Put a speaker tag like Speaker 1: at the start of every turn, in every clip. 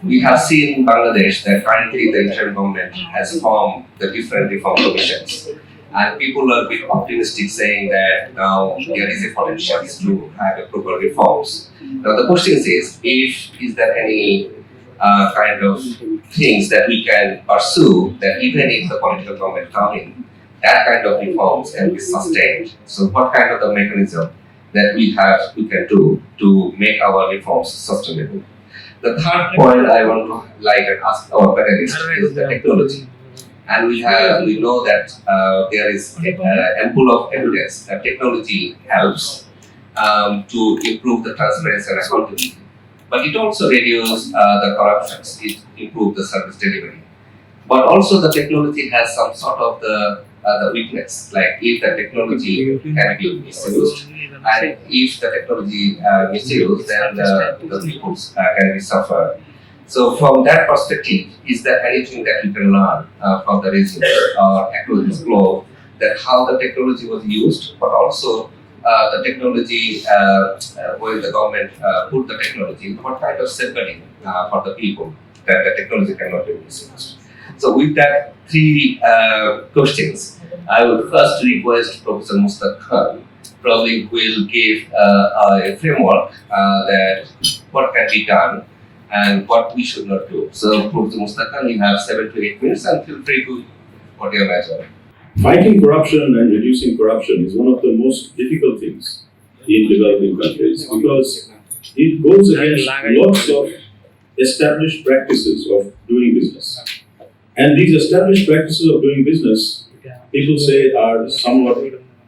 Speaker 1: We have seen in Bangladesh that currently the interim government has formed the different reform commissions. And people are a bit optimistic saying that now there is a potential to have a proper reforms. Now the question is if is there any kind of things that we can pursue that even if the political government come in, that kind of reforms can be sustained. So what kind of the mechanism that we can do to make our reforms sustainable? The third point I want to like and ask our panelists is the technology. And we know that there is ample of evidence that technology helps to improve the transparency and accountability. But it also reduces the corruptions, it improves the service delivery. But also the technology has some sort of the weakness, like if the technology can be misused, and if the technology misused, then the people can be suffer. So from that perspective, is there anything that you can learn from the regimes or across this globe that how the technology was used, but also the technology where the government put the technology, what kind of safeguarding for the people that the technology cannot be misused? So with that three questions, I would first request Professor Mustaq Khan probably will give a framework that what can be done and what we should not do. So Professor Mustaq Khan, you have 7 to 8 minutes and feel free to what you imagine.
Speaker 2: Fighting corruption and reducing corruption is one of the most difficult things in developing countries because it goes against lots of established practices of doing business. And these established practices of doing business, people say are somewhat,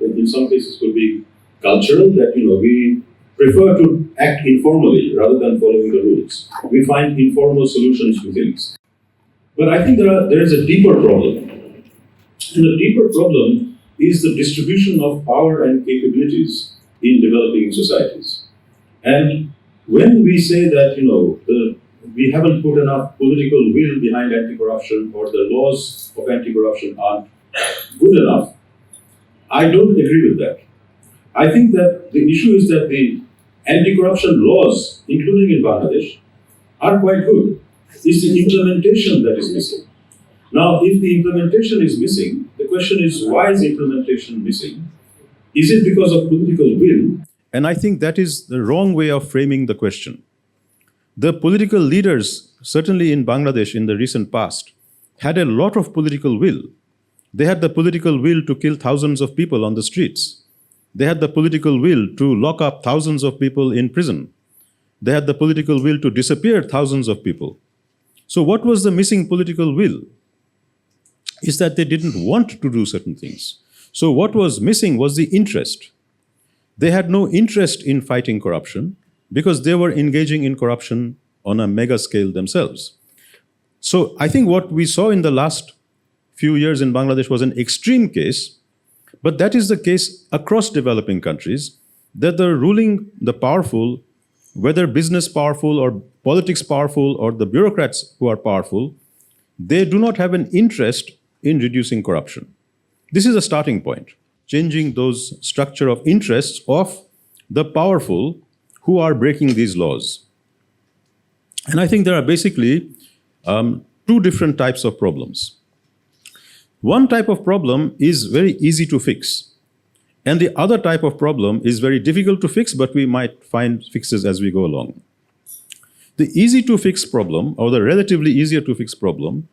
Speaker 2: in some cases could be cultural, that we prefer to act informally rather than following the rules. We find informal solutions to things. But I think there is a deeper problem. And the deeper problem is the distribution of power and capabilities in developing societies. And when we say that, we haven't put enough political will behind anti-corruption or the laws of anti-corruption aren't good enough, I don't agree with that. I think that the issue is that the anti-corruption laws, including in Bangladesh, are quite good. It's the implementation that is missing. Now, if the implementation is missing, the question is, why is implementation missing? Is it because of political will?
Speaker 3: And I think that is the wrong way of framing the question. The political leaders, certainly in Bangladesh in the recent past, had a lot of political will. They had the political will to kill thousands of people on the streets. They had the political will to lock up thousands of people in prison. They had the political will to disappear thousands of people. So what was the missing political will? Is that they didn't want to do certain things. So what was missing was the interest. They had no interest in fighting corruption because they were engaging in corruption on a mega scale themselves. So I think what we saw in the last few years in Bangladesh was an extreme case, but that is the case across developing countries, that the powerful, whether business powerful or politics powerful or the bureaucrats who are powerful, they do not have an interest in reducing corruption. This is a starting point, changing those structure of interests of the powerful who are breaking these laws. And I think there are basically two different types of problems. One type of problem is very easy to fix. And the other type of problem is very difficult to fix, but we might find fixes as we go along. The easy to fix problem, or the relatively easier to fix problem,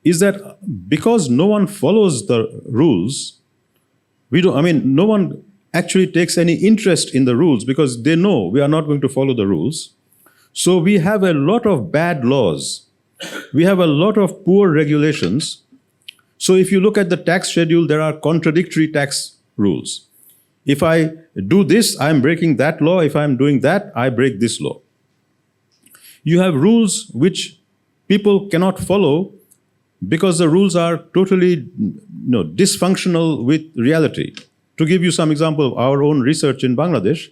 Speaker 3: is that because no one follows the rules, no one actually takes any interest in the rules because they know we are not going to follow the rules. So we have a lot of bad laws. We have a lot of poor regulations. So if you look at the tax schedule, there are contradictory tax rules. If I do this, I'm breaking that law. If I'm doing that, I break this law. You have rules which people cannot follow because the rules are totally dysfunctional with reality. To give you some example of our own research in Bangladesh,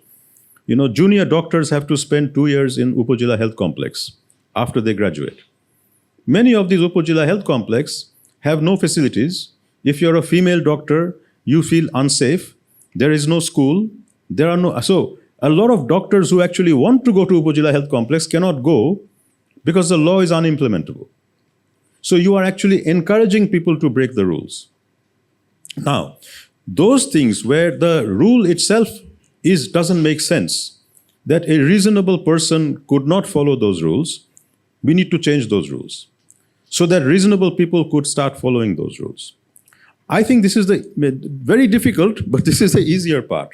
Speaker 3: junior doctors have to spend 2 years in Upazila Health Complex after they graduate. Many of these Upazila Health Complex have no facilities. If you're a female doctor, you feel unsafe. There is no school. So a lot of doctors who actually want to go to Upazila Health Complex cannot go because the law is unimplementable. So you are actually encouraging people to break the rules. Now, those things where the rule itself doesn't make sense, that a reasonable person could not follow those rules, we need to change those rules so that reasonable people could start following those rules. I think this is the very difficult, but this is the easier part.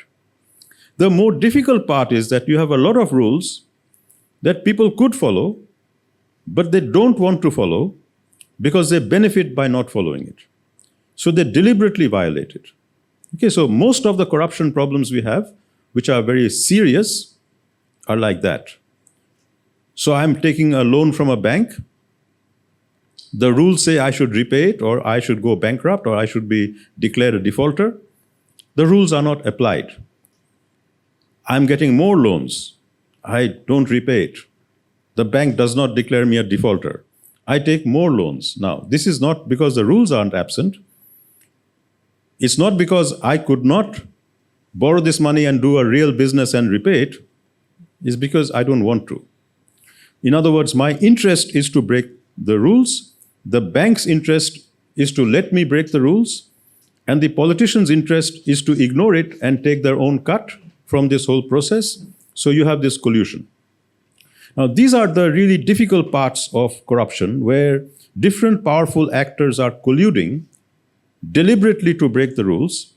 Speaker 3: The more difficult part is that you have a lot of rules that people could follow, but they don't want to follow because they benefit by not following it. So they deliberately violate it. Okay, so most of the corruption problems we have, which are very serious, are like that. So I'm taking a loan from a bank. The rules say I should repay it, or I should go bankrupt, or I should be declared a defaulter. The rules are not applied. I'm getting more loans. I don't repay it. The bank does not declare me a defaulter. I take more loans. Now, this is not because the rules aren't absent. It's not because I could not borrow this money and do a real business and repay it. It's because I don't want to. In other words, my interest is to break the rules. The bank's interest is to let me break the rules. And the politician's interest is to ignore it and take their own cut from this whole process. So you have this collusion. Now, these are the really difficult parts of corruption, where different powerful actors are colluding deliberately to break the rules,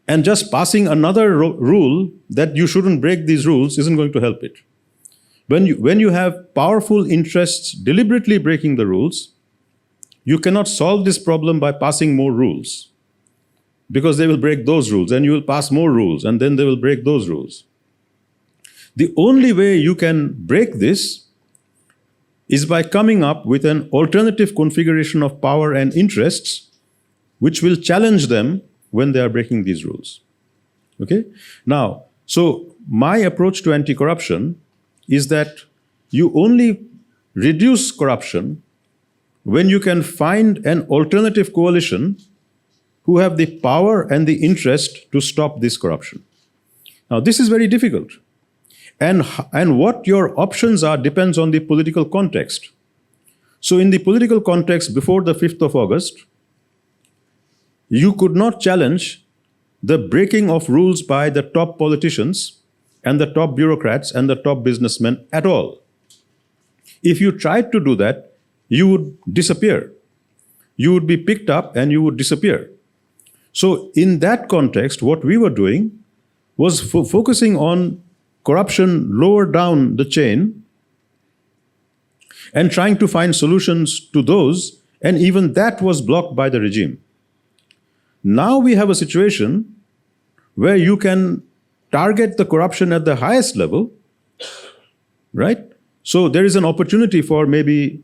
Speaker 3: and just passing another rule that you shouldn't break these rules isn't going to help it. When you have powerful interests deliberately breaking the rules, you cannot solve this problem by passing more rules, because they will break those rules, and you will pass more rules, and then they will break those rules. The only way you can break this is by coming up with an alternative configuration of power and interests which will challenge them when they are breaking these rules. Okay? Now, so my approach to anti-corruption is that you only reduce corruption when you can find an alternative coalition who have the power and the interest to stop this corruption. Now, this is very difficult. And what your options are depends on the political context. So in the political context before the 5th of August, you could not challenge the breaking of rules by the top politicians and the top bureaucrats and the top businessmen at all. If you tried to do that, you would disappear. You would be picked up and you would disappear. So in that context, what we were doing was focusing on corruption lower down the chain and trying to find solutions to those, and even that was blocked by the regime. Now we have a situation where you can target the corruption at the highest level, right? So there is an opportunity for maybe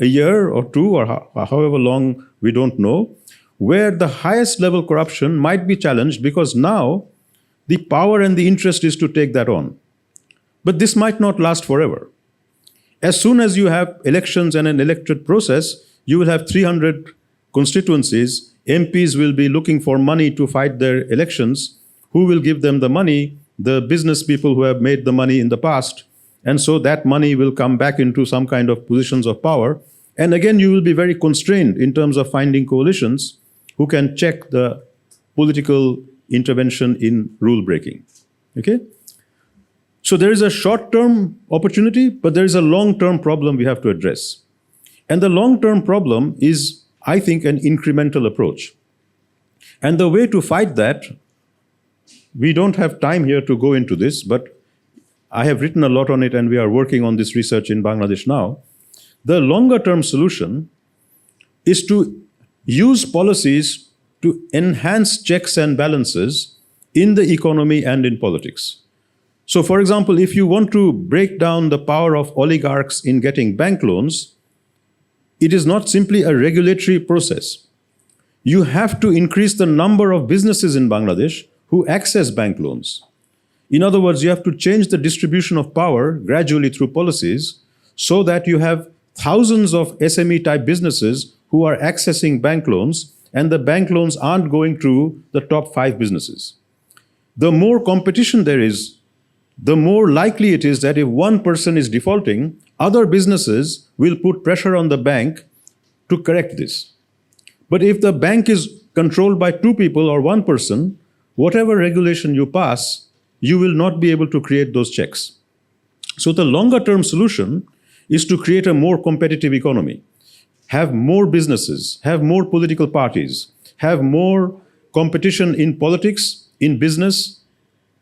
Speaker 3: a year or two, or however long, we don't know, where the highest level corruption might be challenged, because now the power and the interest is to take that on. But this might not last forever. As soon as you have elections and an electorate process, you will have 300 constituencies. MPs will be looking for money to fight their elections. Who will give them the money? The business people who have made the money in the past. And so that money will come back into some kind of positions of power. And again, you will be very constrained in terms of finding coalitions who can check the political intervention in rule breaking. Okay? So there is a short-term opportunity, but there is a long-term problem we have to address. And the long-term problem is, I think, an incremental approach. And the way to fight that, we don't have time here to go into this, but I have written a lot on it and we are working on this research in Bangladesh now. The longer-term solution is to use policies to enhance checks and balances in the economy and in politics. So, for example, if you want to break down the power of oligarchs in getting bank loans, it is not simply a regulatory process. You have to increase the number of businesses in Bangladesh who access bank loans. In other words, you have to change the distribution of power gradually through policies so that you have thousands of SME-type businesses who are accessing bank loans, and the bank loans aren't going to the top 5 businesses. The more competition there is, the more likely it is that if one person is defaulting, other businesses will put pressure on the bank to correct this. But if the bank is controlled by two people or one person, whatever regulation you pass, you will not be able to create those checks. So the longer term solution is to create a more competitive economy, have more businesses, have more political parties, have more competition in politics, in business.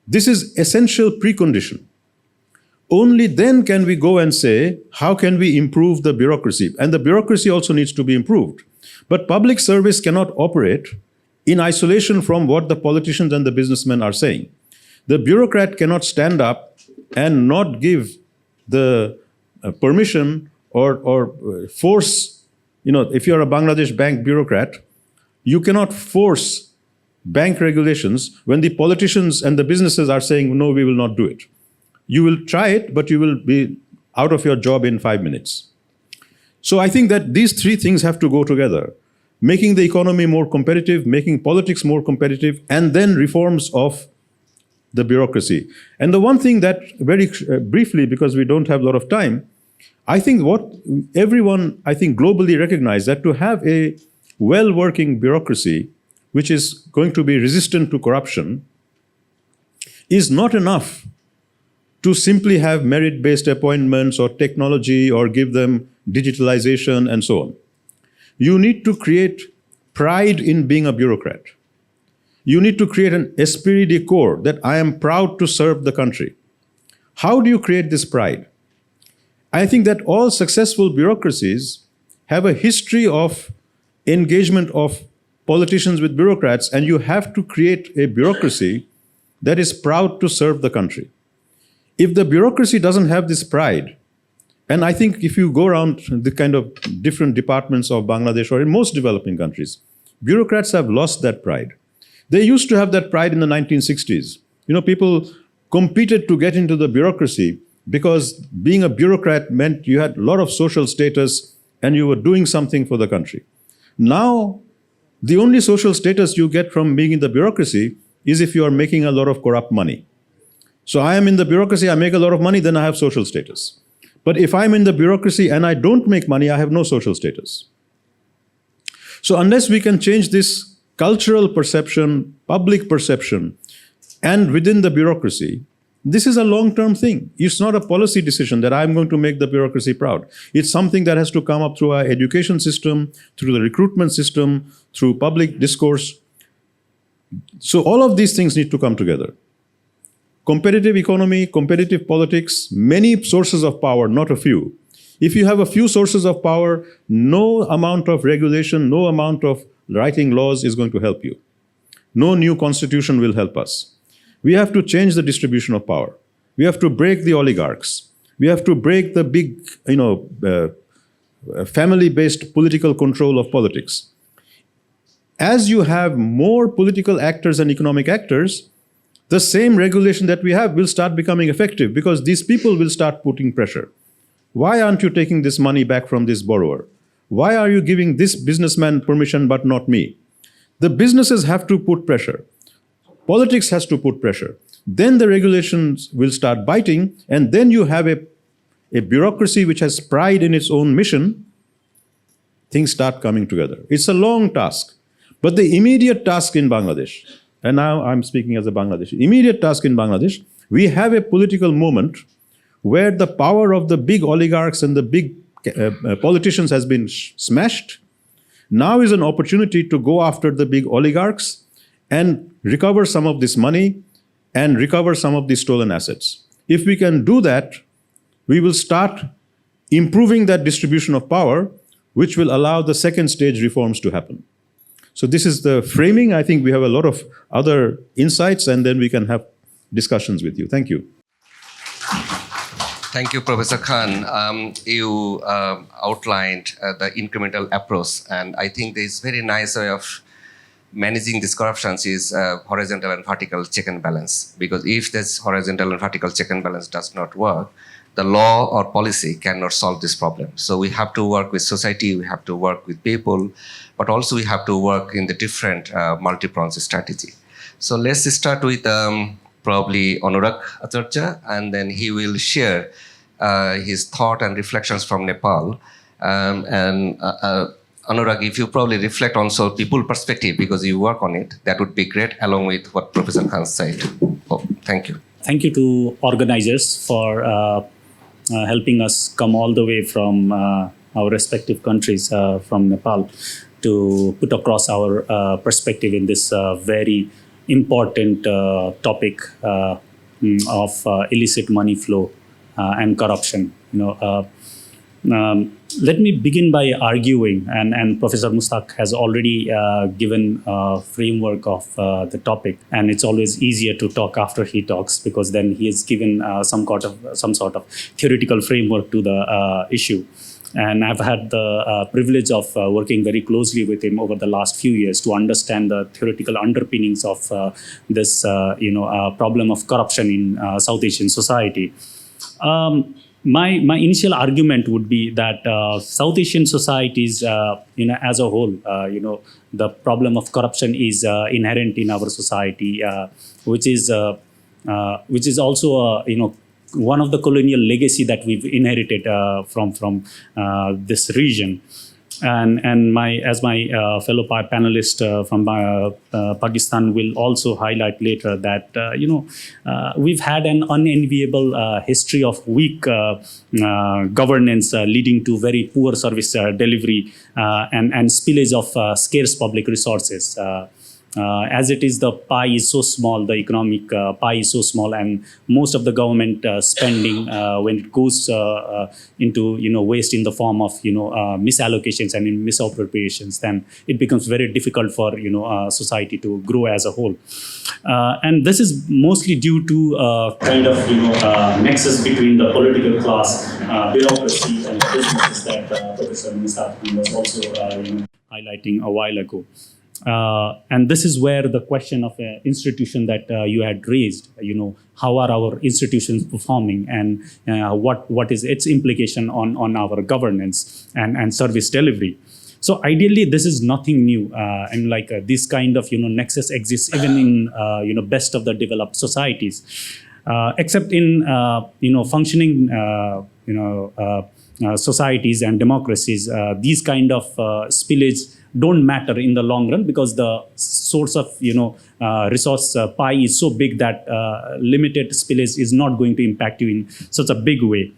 Speaker 3: This is essential precondition. Only then can we go and say, how can we improve the bureaucracy? And the bureaucracy also needs to be improved. But public service cannot operate in isolation from what the politicians and the businessmen are saying. The bureaucrat cannot stand up and not give the permission or force, if you're a Bangladesh bank bureaucrat, you cannot force bank regulations when the politicians and the businesses are saying, no, we will not do it. You will try it, but you will be out of your job in 5 minutes. So I think that these three things have to go together. Making the economy more competitive, making politics more competitive, and then reforms of the bureaucracy. And the one thing that, very briefly, because we don't have a lot of time, I think what everyone, globally recognize that to have a well-working bureaucracy, which is going to be resistant to corruption, is not enough to simply have merit-based appointments or technology or give them digitalization and so on. You need to create pride in being a bureaucrat. You need to create an esprit de corps that I am proud to serve the country. How do you create this pride? I think that all successful bureaucracies have a history of engagement of politicians with bureaucrats, and you have to create a bureaucracy that is proud to serve the country. If the bureaucracy doesn't have this pride, and I think if you go around the kind of different departments of Bangladesh or in most developing countries, bureaucrats have lost that pride. They used to have that pride in the 1960s. People competed to get into the bureaucracy because being a bureaucrat meant you had a lot of social status and you were doing something for the country. Now, the only social status you get from being in the bureaucracy is if you are making a lot of corrupt money. So I am in the bureaucracy, I make a lot of money, then I have social status. But if I'm in the bureaucracy and I don't make money, I have no social status. So unless we can change this cultural perception, public perception, and within the bureaucracy, this is a long-term thing. It's not a policy decision that I'm going to make the bureaucracy proud. It's something that has to come up through our education system, through the recruitment system, through public discourse. So all of these things need to come together. Competitive economy, competitive politics, many sources of power, not a few. If you have a few sources of power, no amount of regulation, no amount of writing laws is going to help you. No new constitution will help us. We have to change the distribution of power. We have to break the oligarchs. We have to break the big, family-based political control of politics. As you have more political actors and economic actors, the same regulation that we have will start becoming effective because these people will start putting pressure. Why aren't you taking this money back from this borrower? Why are you giving this businessman permission but not me? The businesses have to put pressure. Politics has to put pressure. Then the regulations will start biting, and then you have a bureaucracy which has pride in its own mission. Things start coming together. It's a long task. But the immediate task in Bangladesh, and now I'm speaking as a Bangladeshi, immediate task in Bangladesh, we have a political moment where the power of the big oligarchs and the big politicians has been smashed. Now is an opportunity to go after the big oligarchs and recover some of this money and recover some of the stolen assets. If we can do that, we will start improving that distribution of power, which will allow the second stage reforms to happen. So this is the framing. I think we have a lot of other insights, and then we can have discussions with you. Thank you.
Speaker 1: Thank you, Professor Khan. You outlined the incremental approach, and I think this very nice way of managing these corruptions is horizontal and vertical check and balance. Because if this horizontal and vertical check and balance does not work, the law or policy cannot solve this problem. So we have to work with society, we have to work with people, but also we have to work in the different multi-pronged strategy. So let's start with probably Anurag Acharya, and then he will share his thought and reflections from Nepal. Anurag, if you probably reflect on so people perspective because you work on it, that would be great, along with what Professor Khan said. Oh, thank you.
Speaker 4: Thank you to organizers for helping us come all the way from our respective countries, from Nepal, to put across our perspective in this very important topic of illicit money flow and corruption. Let me begin by arguing, and Professor Mustak has already given a framework of the topic, and it's always easier to talk after he talks because then he has given some sort of theoretical framework to the issue. And I've had the privilege of working very closely with him over the last few years to understand the theoretical underpinnings of this problem of corruption in South Asian society. My initial argument would be that South Asian societies, as a whole, the problem of corruption is inherent in our society, which is also one of the colonial legacy that we've inherited from this region. And my fellow panelist from Pakistan will also highlight later that we've had an unenviable history of weak governance leading to very poor service delivery and spillage of scarce public resources. As it is, the pie is so small, the economic pie is so small, and most of the government spending, when it goes into waste in the form of misallocations and in misappropriations, then it becomes very difficult for society to grow as a whole. And this is mostly due to kind of nexus between the political class, bureaucracy, and businesses that Professor Mustak was also highlighting a while ago. And this is where the question of an institution that you had raised, how are our institutions performing, and what is its implication on our governance and service delivery. So ideally, this is nothing new, and this kind of nexus exists even in best of the developed societies, except in functioning societies and democracies. These kind of spillage don't matter in the long run because the source of resource pie is so big that limited spillage is not going to impact you in such a big way.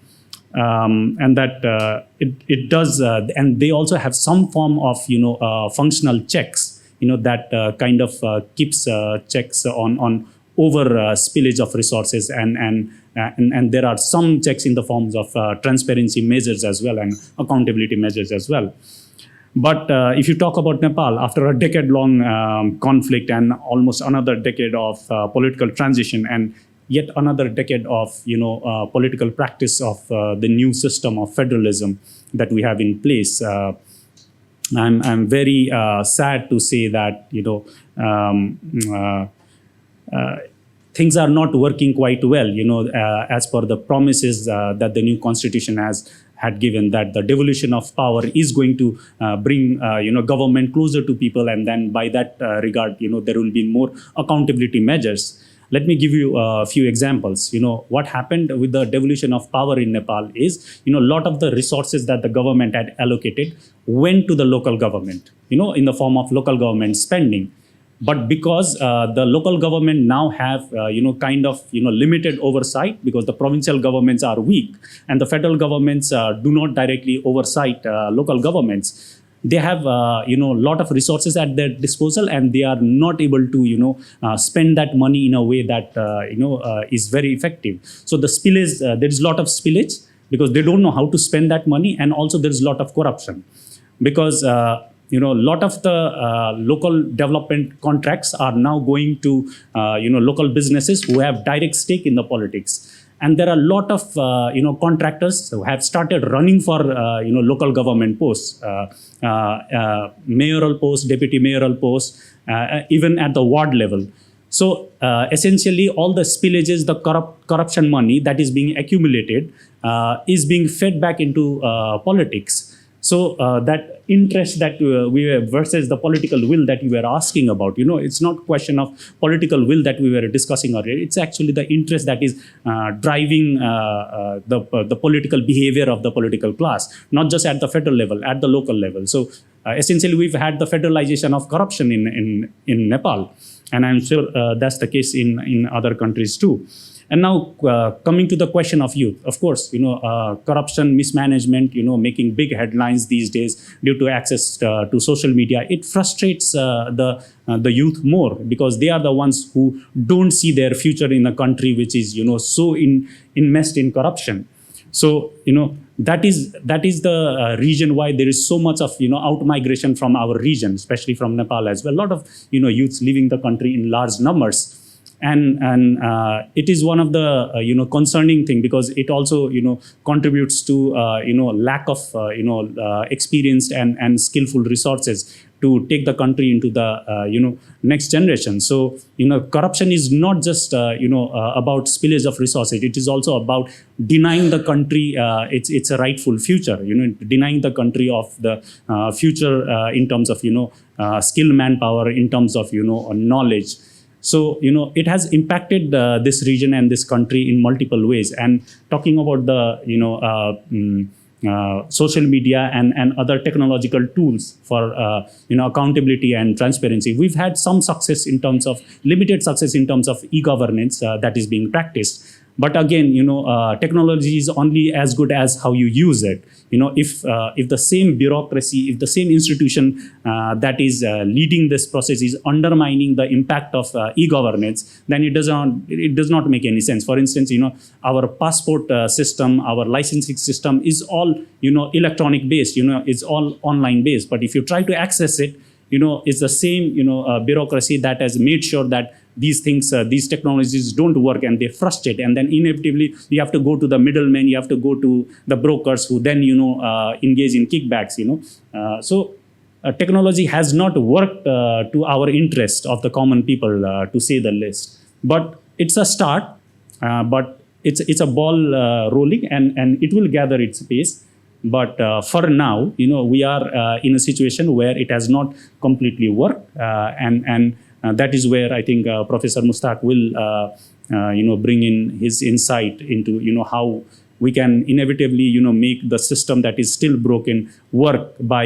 Speaker 4: And that it does, and they also have some form of functional checks that kind of keeps checks on over spillage of resources, and there are some checks in the forms of transparency measures as well and accountability measures as well. But if you talk about Nepal, after a decade-long conflict and almost another decade of political transition and yet another decade of political practice of the new system of federalism that we have in place, I'm very sad to say that things are not working quite well. As per the promises that the new constitution had given, that the devolution of power is going to bring government closer to people, and then by that regard there will be more accountability measures. Let me give you a few examples. What happened with the devolution of power in Nepal is a lot of the resources that the government had allocated went to the local government in the form of local government spending. But because the local government now have kind of limited oversight, because the provincial governments are weak and the federal governments do not directly oversight local governments, they have lot of resources at their disposal, and they are not able to spend that money in a way that is very effective. So the spillage, there is a lot of spillage because they don't know how to spend that money, and also there is a lot of corruption because a lot of the local development contracts are now going to local businesses who have direct stake in the politics. And there are a lot of contractors who have started running for local government posts, mayoral posts, deputy mayoral posts, even at the ward level. So essentially, all the spillages, the corruption money that is being accumulated is being fed back into politics. So that interest that we were versus the political will that you were asking about, it's not question of political will that we were discussing earlier. It's actually the interest that is driving the political behavior of the political class, not just at the federal level, at the local level. So essentially, we've had the federalization of corruption in Nepal, and I'm sure that's the case in other countries too. And now coming to the question of youth, of course, corruption, mismanagement, making big headlines these days due to access to social media. It frustrates the youth more because they are the ones who don't see their future in a country which is, so enmeshed in corruption. So, that is the reason why there is so much of, out migration from our region, especially from Nepal as well. A lot of, youths leaving the country in large numbers. And it is one of the concerning thing because it also contributes to lack of experienced and skillful resources to take the country into the next generation. So corruption is not just about spillage of resources. It is also about denying the country its a rightful future. Denying the country of the future in terms of skilled manpower, in terms of knowledge. So, it has impacted this region and this country in multiple ways. And talking about the, social media and other technological tools for, accountability and transparency, we've had some success in terms of, limited success in terms of e-governance that is being practiced. But again, technology is only as good as how you use it. If the same bureaucracy, if the same institution that is leading this process is undermining the impact of e-governance, then it does not make any sense. For instance, our passport system, our licensing system is all electronic based. It's all online based. But if you try to access it, it's the same bureaucracy that has made sure that these things, these technologies don't work and they frustrate. And then inevitably, you have to go to the middlemen, you have to go to the brokers who then, engage in kickbacks, So technology has not worked to our interest of the common people, to say the least. But it's a start, but it's a ball rolling and it will gather its pace. But for now, we are in a situation where it has not completely worked, and that is where I think Professor Mushtaq will, bring in his insight into, how we can inevitably, make the system that is still broken work by,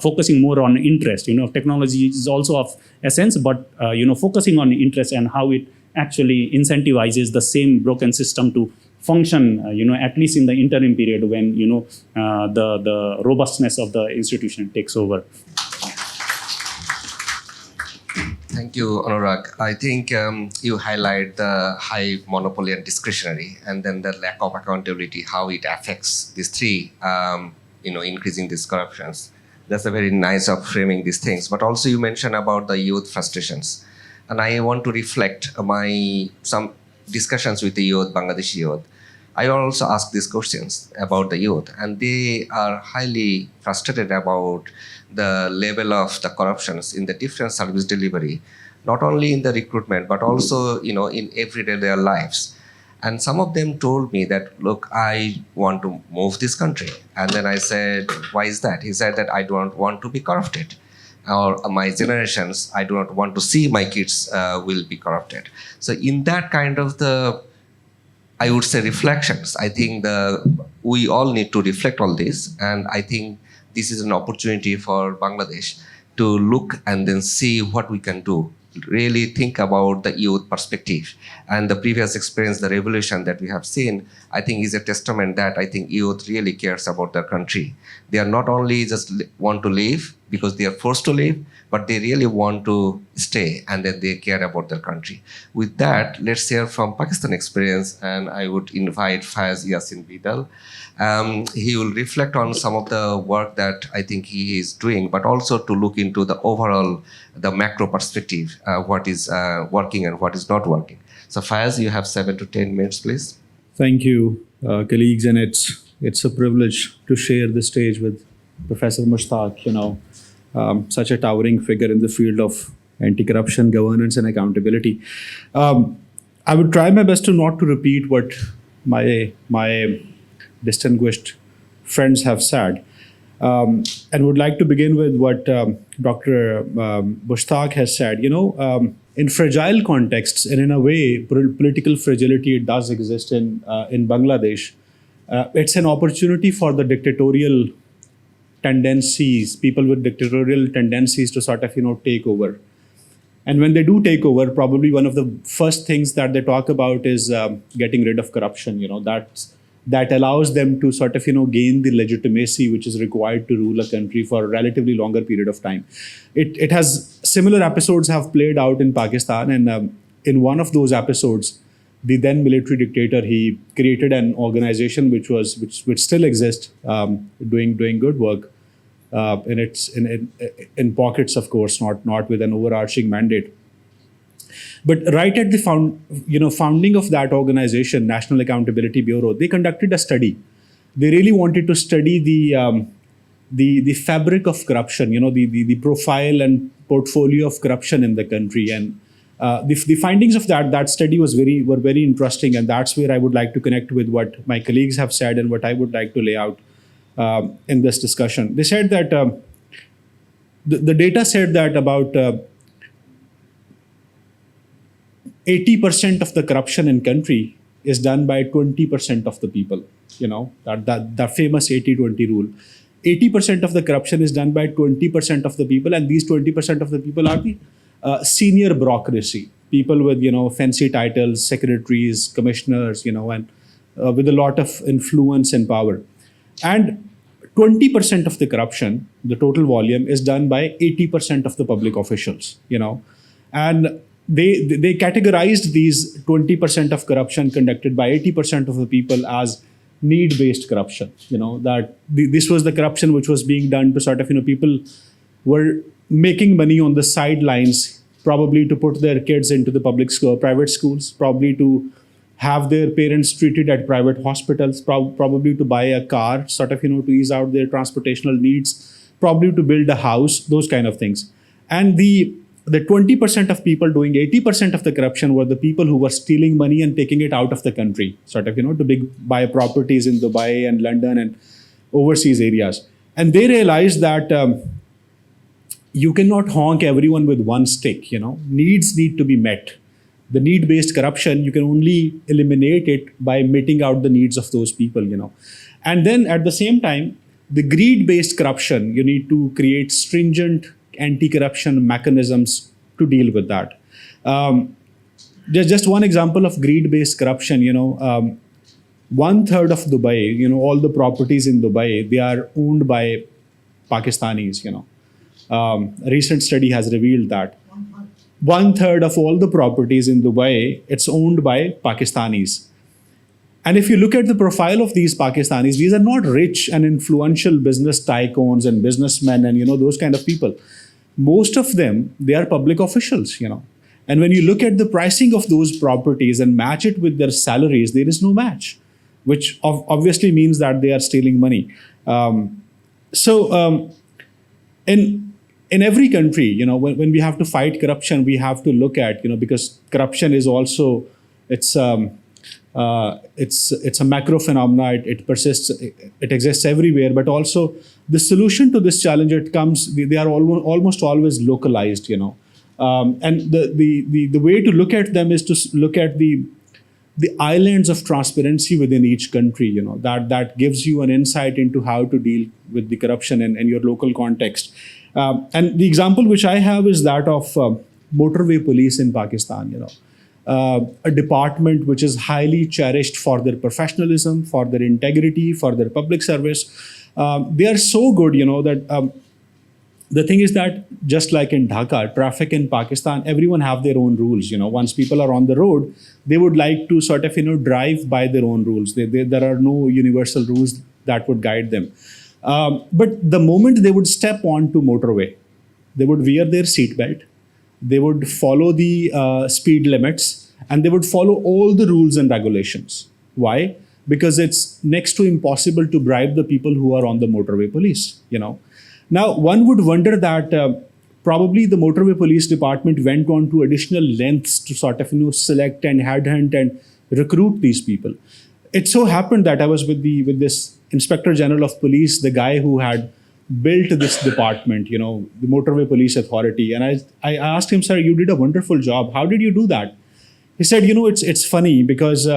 Speaker 4: focusing more on interest. Technology is also of essence, but, focusing on interest and how it actually incentivizes the same broken system to function, at least in the interim period when, the robustness of the institution takes over.
Speaker 1: Thank you, Anurag. I think you highlight the high monopoly and discretionary, and then the lack of accountability, how it affects these three, increasing these corruptions. That's a very nice of framing these things. But also you mentioned about the youth frustrations. And I want to reflect some discussions with the youth, Bangladeshi youth. I also ask these questions about the youth, and they are highly frustrated about the level of the corruptions in the different service delivery, not only in the recruitment, but also, in everyday their lives. And some of them told me that, look, I want to move this country. And then I said, why is that? He said that I don't want to be corrupted. Or my generations, I do not want to see my kids will be corrupted. So in that kind of I would say reflections, I think we all need to reflect on this. And I think this is an opportunity for Bangladesh to look and then see what we can do. Really think about the youth perspective. And the previous experience, the revolution that we have seen, I think is a testament that I think youth really cares about their country. They are not only just want to live because they are forced to live, but they really want to stay and then they care about their country. With that, let's hear from Pakistan experience, and I would invite Faiz Yasin Bidal. He will reflect on some of the work that I think he is doing, but also to look into the overall, the macro perspective, what is working and what is not working. So Faiz, you have 7 to 10 minutes, please.
Speaker 5: Thank you, colleagues, and it's a privilege to share the stage with Professor Mushtaq, such a towering figure in the field of anti-corruption, governance, and accountability. I would try my best not to repeat what my distinguished friends have said. And would like to begin with what Dr. Mushtaq has said. In fragile contexts, and in a way, political fragility does exist in Bangladesh. It's an opportunity for the dictatorial tendencies, people with dictatorial tendencies to sort of take over. And when they do take over, probably one of the first things that they talk about is getting rid of corruption. That allows them to sort of gain the legitimacy which is required to rule a country for a relatively longer period of time. It has similar episodes have played out in Pakistan, and in one of those episodes, the then military dictator, he created an organization which still exists, doing good work in pockets, of course, not with an overarching mandate. But right at the founding of that organization, National Accountability Bureau, they conducted a study. They really wanted to study the fabric of corruption, the profile and portfolio of corruption in the country. And the findings of that study were very interesting, and that's where I would like to connect with what my colleagues have said and what I would like to lay out in this discussion. They said that the data said that about 80% of the corruption in country is done by 20% of the people. That famous 80-20 rule. 80% of the corruption is done by 20% of the people, and these 20% of the people are the senior bureaucracy, people with fancy titles, secretaries, commissioners, and with a lot of influence and power. And 20% of the corruption, the total volume, is done by 80% of the public officials. And they categorized these 20% of corruption conducted by 80% of the people as need-based corruption. That this was the corruption which was being done to sort of people were making money on the sidelines, probably to put their kids into the private schools, probably to have their parents treated at private hospitals, probably to buy a car, sort of to ease out their transportational needs, probably to build a house, those kind of things. And the 20% of people doing 80% of the corruption were the people who were stealing money and taking it out of the country, sort of to buy properties in Dubai and London and overseas areas. And they realized that you cannot honk everyone with one stick. Needs need to be met. The need-based corruption, you can only eliminate it by meting out the needs of those people. And then at the same time, the greed-based corruption, you need to create stringent anti-corruption mechanisms to deal with that. Just one example of greed-based corruption. 1/3 of Dubai, all the properties in Dubai, they are owned by Pakistanis. A recent study has revealed that 1/3 of all the properties in Dubai, it's owned by Pakistanis. And if you look at the profile of these Pakistanis, these are not rich and influential business tycoons and businessmen and those kind of people. Most of them, they are public officials. And when you look at the pricing of those properties and match it with their salaries, there is no match, which obviously means that they are stealing money. In every country, when we have to fight corruption, we have to look at, because corruption is also, it's a macro phenomena. It persists, it exists everywhere. But also the solution to this challenge, they are almost always localized. And the way to look at them is to look at the islands of transparency within each country. That gives you an insight into how to deal with the corruption in your local context. And the example which I have is that of motorway police in Pakistan. A department which is highly cherished for their professionalism, for their integrity, for their public service. They are so good, that the thing is that just like in Dhaka, traffic in Pakistan, everyone have their own rules. Once people are on the road, they would like to sort of drive by their own rules. There are no universal rules that would guide them. But the moment they would step onto motorway, they would wear their seatbelt, they would follow the speed limits, and they would follow all the rules and regulations. Why? Because it's next to impossible to bribe the people who are on the motorway police. Now, one would wonder that probably the motorway police department went on to additional lengths to sort of select and headhunt and recruit these people. It so happened that I was with this Inspector General of Police, the guy who had built this department, the Motorway Police Authority. And I asked him, sir, you did a wonderful job. How did you do that? He said, it's funny because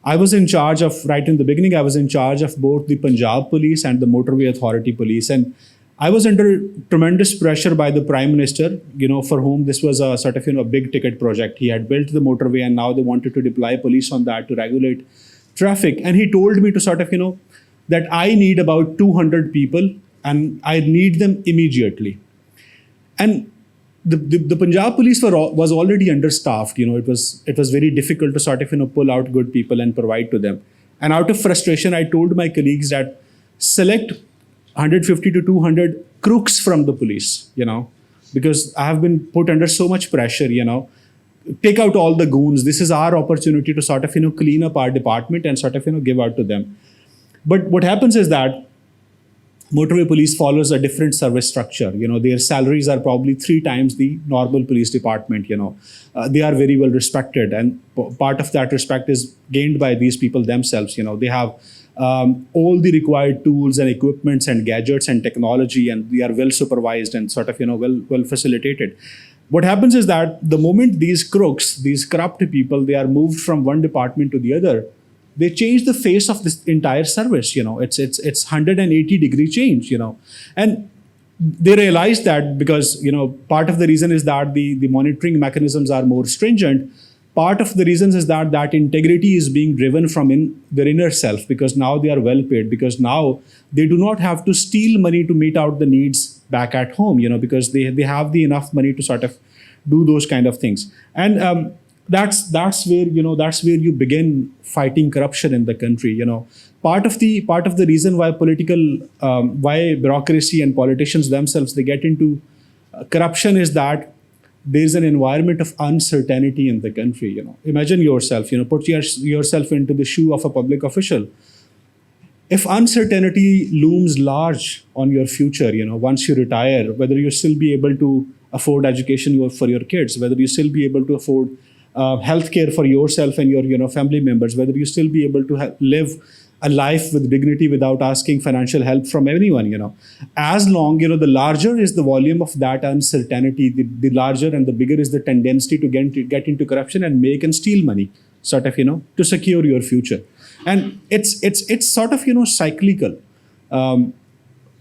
Speaker 5: I was in charge of, right in the beginning, I was in charge of both the Punjab Police and the Motorway Authority Police. And I was under tremendous pressure by the Prime Minister, for whom this was a sort of, a big ticket project. He had built the motorway and now they wanted to deploy police on that to regulate traffic. And he told me to sort of, that I need about 200 people and I need them immediately. And the Punjab police was already understaffed. It was very difficult to sort of, pull out good people and provide to them. And out of frustration, I told my colleagues that select 150 to 200 crooks from the police, because I have been put under so much pressure, take out all the goons. This is our opportunity to sort of, clean up our department and sort of, give out to them. But what happens is that Motorway Police follows a different service structure. Their salaries are probably 3 times the normal police department. They are very well respected, and part of that respect is gained by these people themselves. They have all the required tools and equipments and gadgets and technology, and they are well supervised and sort of well facilitated. What happens is that the moment these crooks, these corrupt people, they are moved from one department to the other, they change the face of this entire service. It's 180-degree change. And they realize that because part of the reason is that the monitoring mechanisms are more stringent. Part of the reasons is that integrity is being driven from their inner self, because now they are well paid, because now they do not have to steal money to meet out the needs back at home, because they have the enough money to sort of do those kind of things. And that's where you begin fighting corruption in the country. Part of the reason why why bureaucracy and politicians themselves they get into corruption is that there's an environment of uncertainty in the country. Imagine yourself, put yourself into the shoe of a public official. If uncertainty looms large on your future, once you retire, whether you still be able to afford education for your kids, whether you still be able to afford healthcare for yourself and your family members, whether you still be able to live a life with dignity without asking financial help from anyone. As long, the larger is the volume of that uncertainty, the larger and the bigger is the tendency to get into corruption and make and steal money, sort of, to secure your future. And it's sort of, cyclical.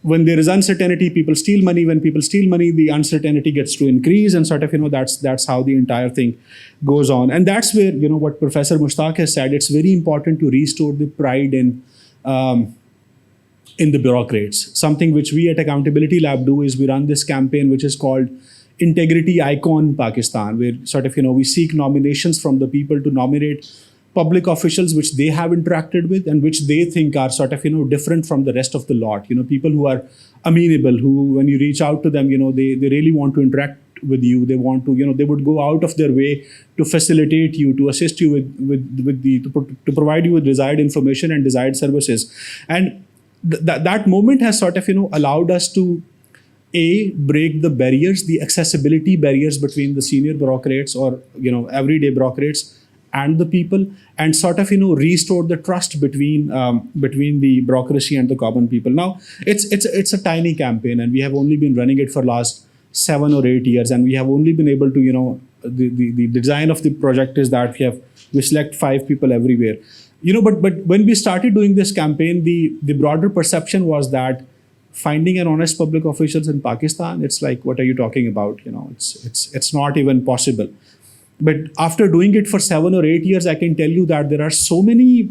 Speaker 5: When there is uncertainty, people steal money. When people steal money, the uncertainty gets to increase, and sort of, that's how the entire thing goes on. And that's where, what Professor Mushtaq has said, it's very important to restore the pride in the bureaucrats. Something which we at Accountability Lab do is we run this campaign which is called Integrity Icon Pakistan, where sort of, we seek nominations from the people to nominate public officials which they have interacted with and which they think are sort of, different from the rest of the lot. People who are amenable, who, when you reach out to them, they really want to interact with you. They want to, they would go out of their way to facilitate you, to assist you to provide you with desired information and desired services. And that moment has sort of, allowed us to break the barriers, the accessibility barriers between the senior bureaucrats or, everyday bureaucrats and the people, and sort of restore the trust between the bureaucracy and the common people. Now it's a tiny campaign, and we have only been running it for last 7 or 8 years, and we have only been able to the design of the project is that we select 5 people everywhere. But when we started doing this campaign, the broader perception was that finding an honest public officials in Pakistan, it's like, what are you talking about? It's not even possible. But after doing it for 7 or 8 years, I can tell you that there are so many,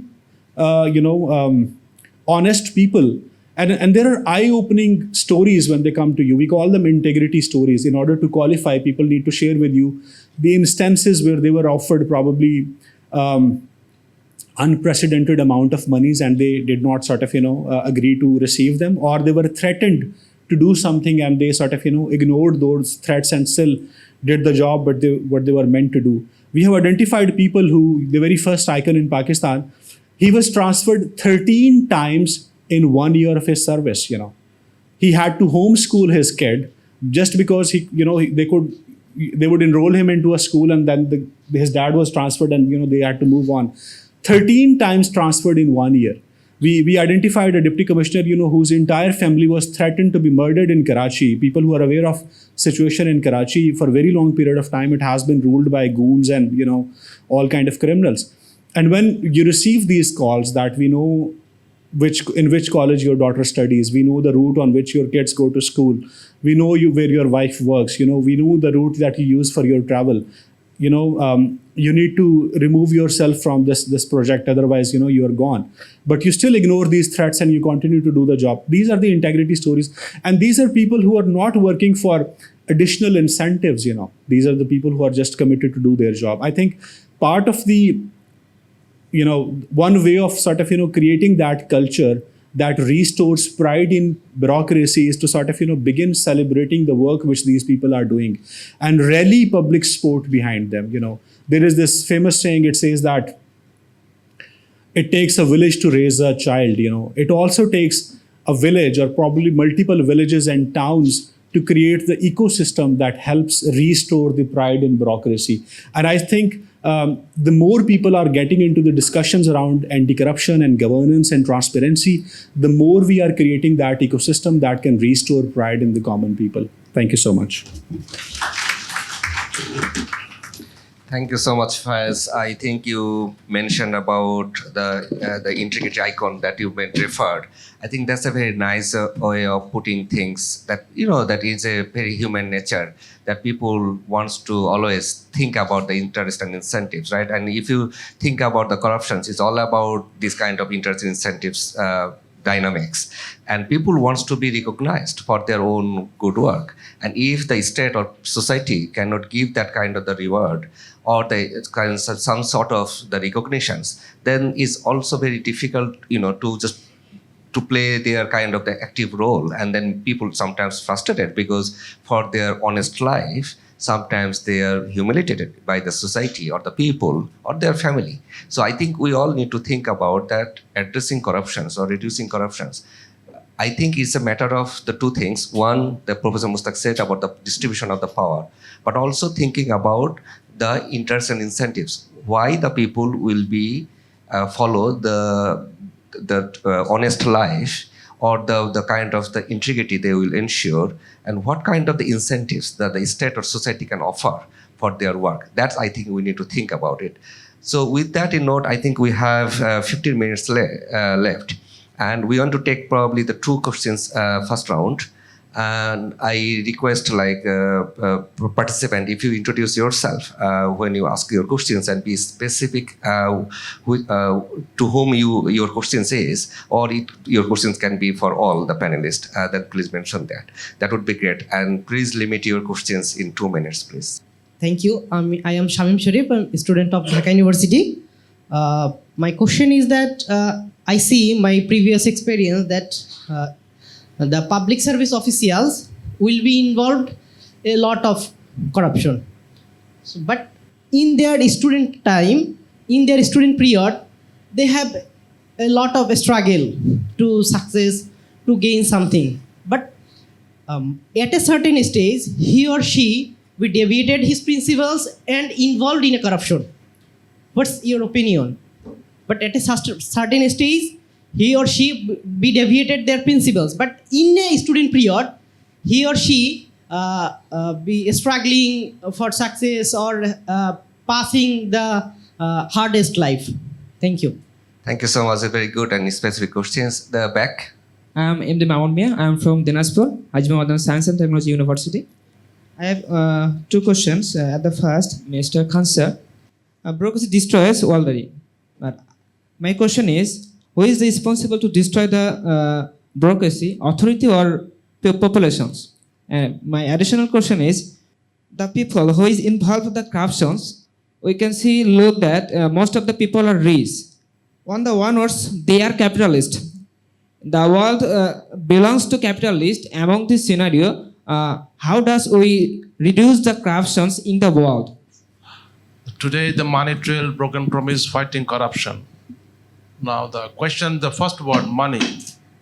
Speaker 5: honest people. And there are eye-opening stories when they come to you. We call them integrity stories. In order to qualify, people need to share with you the instances where they were offered probably unprecedented amount of monies and they did not sort of, agree to receive them, or they were threatened to do something and they sort of, ignored those threats and still did the job what they were meant to do. We have identified people who, the very first icon in Pakistan, he was transferred 13 times in 1 year of his service. He had to homeschool his kid just because they would enroll him into a school and then his dad was transferred and they had to move on. 13 times transferred in 1 year. We identified a deputy commissioner, whose entire family was threatened to be murdered in Karachi. People who are aware of situation in Karachi, for a very long period of time, it has been ruled by goons and, all kind of criminals. And when you receive these calls that we know in which college your daughter studies, we know the route on which your kids go to school, we know where your wife works, we know the route that you use for your travel, you need to remove yourself from this project, otherwise you are gone. But you still ignore these threats and you continue to do the job. These are the integrity stories, and these are people who are not working for additional incentives. These are the people who are just committed to do their job. I think part of the one way of sort of creating that culture that restores pride in bureaucracy is to sort of begin celebrating the work which these people are doing and rally public support behind them. There is this famous saying, it says that it takes a village to raise a child. It also takes a village or probably multiple villages and towns to create the ecosystem that helps restore the pride in bureaucracy. And I think the more people are getting into the discussions around anti-corruption and governance and transparency, the more we are creating that ecosystem that can restore pride in the common people. Thank you so much.
Speaker 1: Thank you so much, Faiz. I think you mentioned about the integrity icon that you referred. I think that's a very nice way of putting things that, that is a very human nature, that people wants to always think about the interest and incentives, right? And if you think about the corruptions, it's all about this kind of interest and incentives dynamics. And people wants to be recognized for their own good work. And if the state or society cannot give that kind of the reward or some sort of the recognitions, then it's also very difficult, to play their kind of the active role. And then people sometimes frustrated because for their honest life, sometimes they are humiliated by the society or the people or their family. So I think we all need to think about that, addressing corruptions or reducing corruptions. I think it's a matter of the two things. One, the Professor Mustak said about the distribution of the power, but also thinking about the interests and incentives. Why the people will be follow the honest life or the kind of the integrity they will ensure, and what kind of the incentives that the state or society can offer for their work. That's, I think, we need to think about it. So with that in note, I think we have 15 minutes left, and we want to take probably the two questions first round. And I request participant, if you introduce yourself when you ask your questions and be specific to whom your questions is, or your questions can be for all the panelists, then please mention that. That would be great. And please limit your questions in 2 minutes, please.
Speaker 6: Thank you. I am Shamim Sharif. I'm a student of Dhaka University. My question is that I see my previous experience that the public service officials will be involved a lot of corruption. So, but in their student time, in their student period, they have a lot of struggle to success, to gain something. But at a certain stage, he or she will deviated his principles and involved in a corruption. What's your opinion? But at a certain stage, he or she be deviated their principles. But in a student period, he or she be struggling for success or passing the hardest life. Thank you.
Speaker 1: Thank you so much. Very good and specific questions. The back.
Speaker 7: I am MD Mamun Mia. I am from Dinajpur, Haji Mohammed Science and Technology University. I have two questions. At the first, Mr. Khan sir, bureaucracy destroys already. But my question is, who is responsible to destroy the bureaucracy, authority or populations? And my additional question is, the people who is involved with the corruptions, we can see, look that most of the people are rich. On the one words, they are capitalist. The world belongs to capitalist. Among this scenario, how does we reduce the corruptions in the world?
Speaker 8: Today, the money trail, broken promise, fighting corruption. Now the question, the first word, money.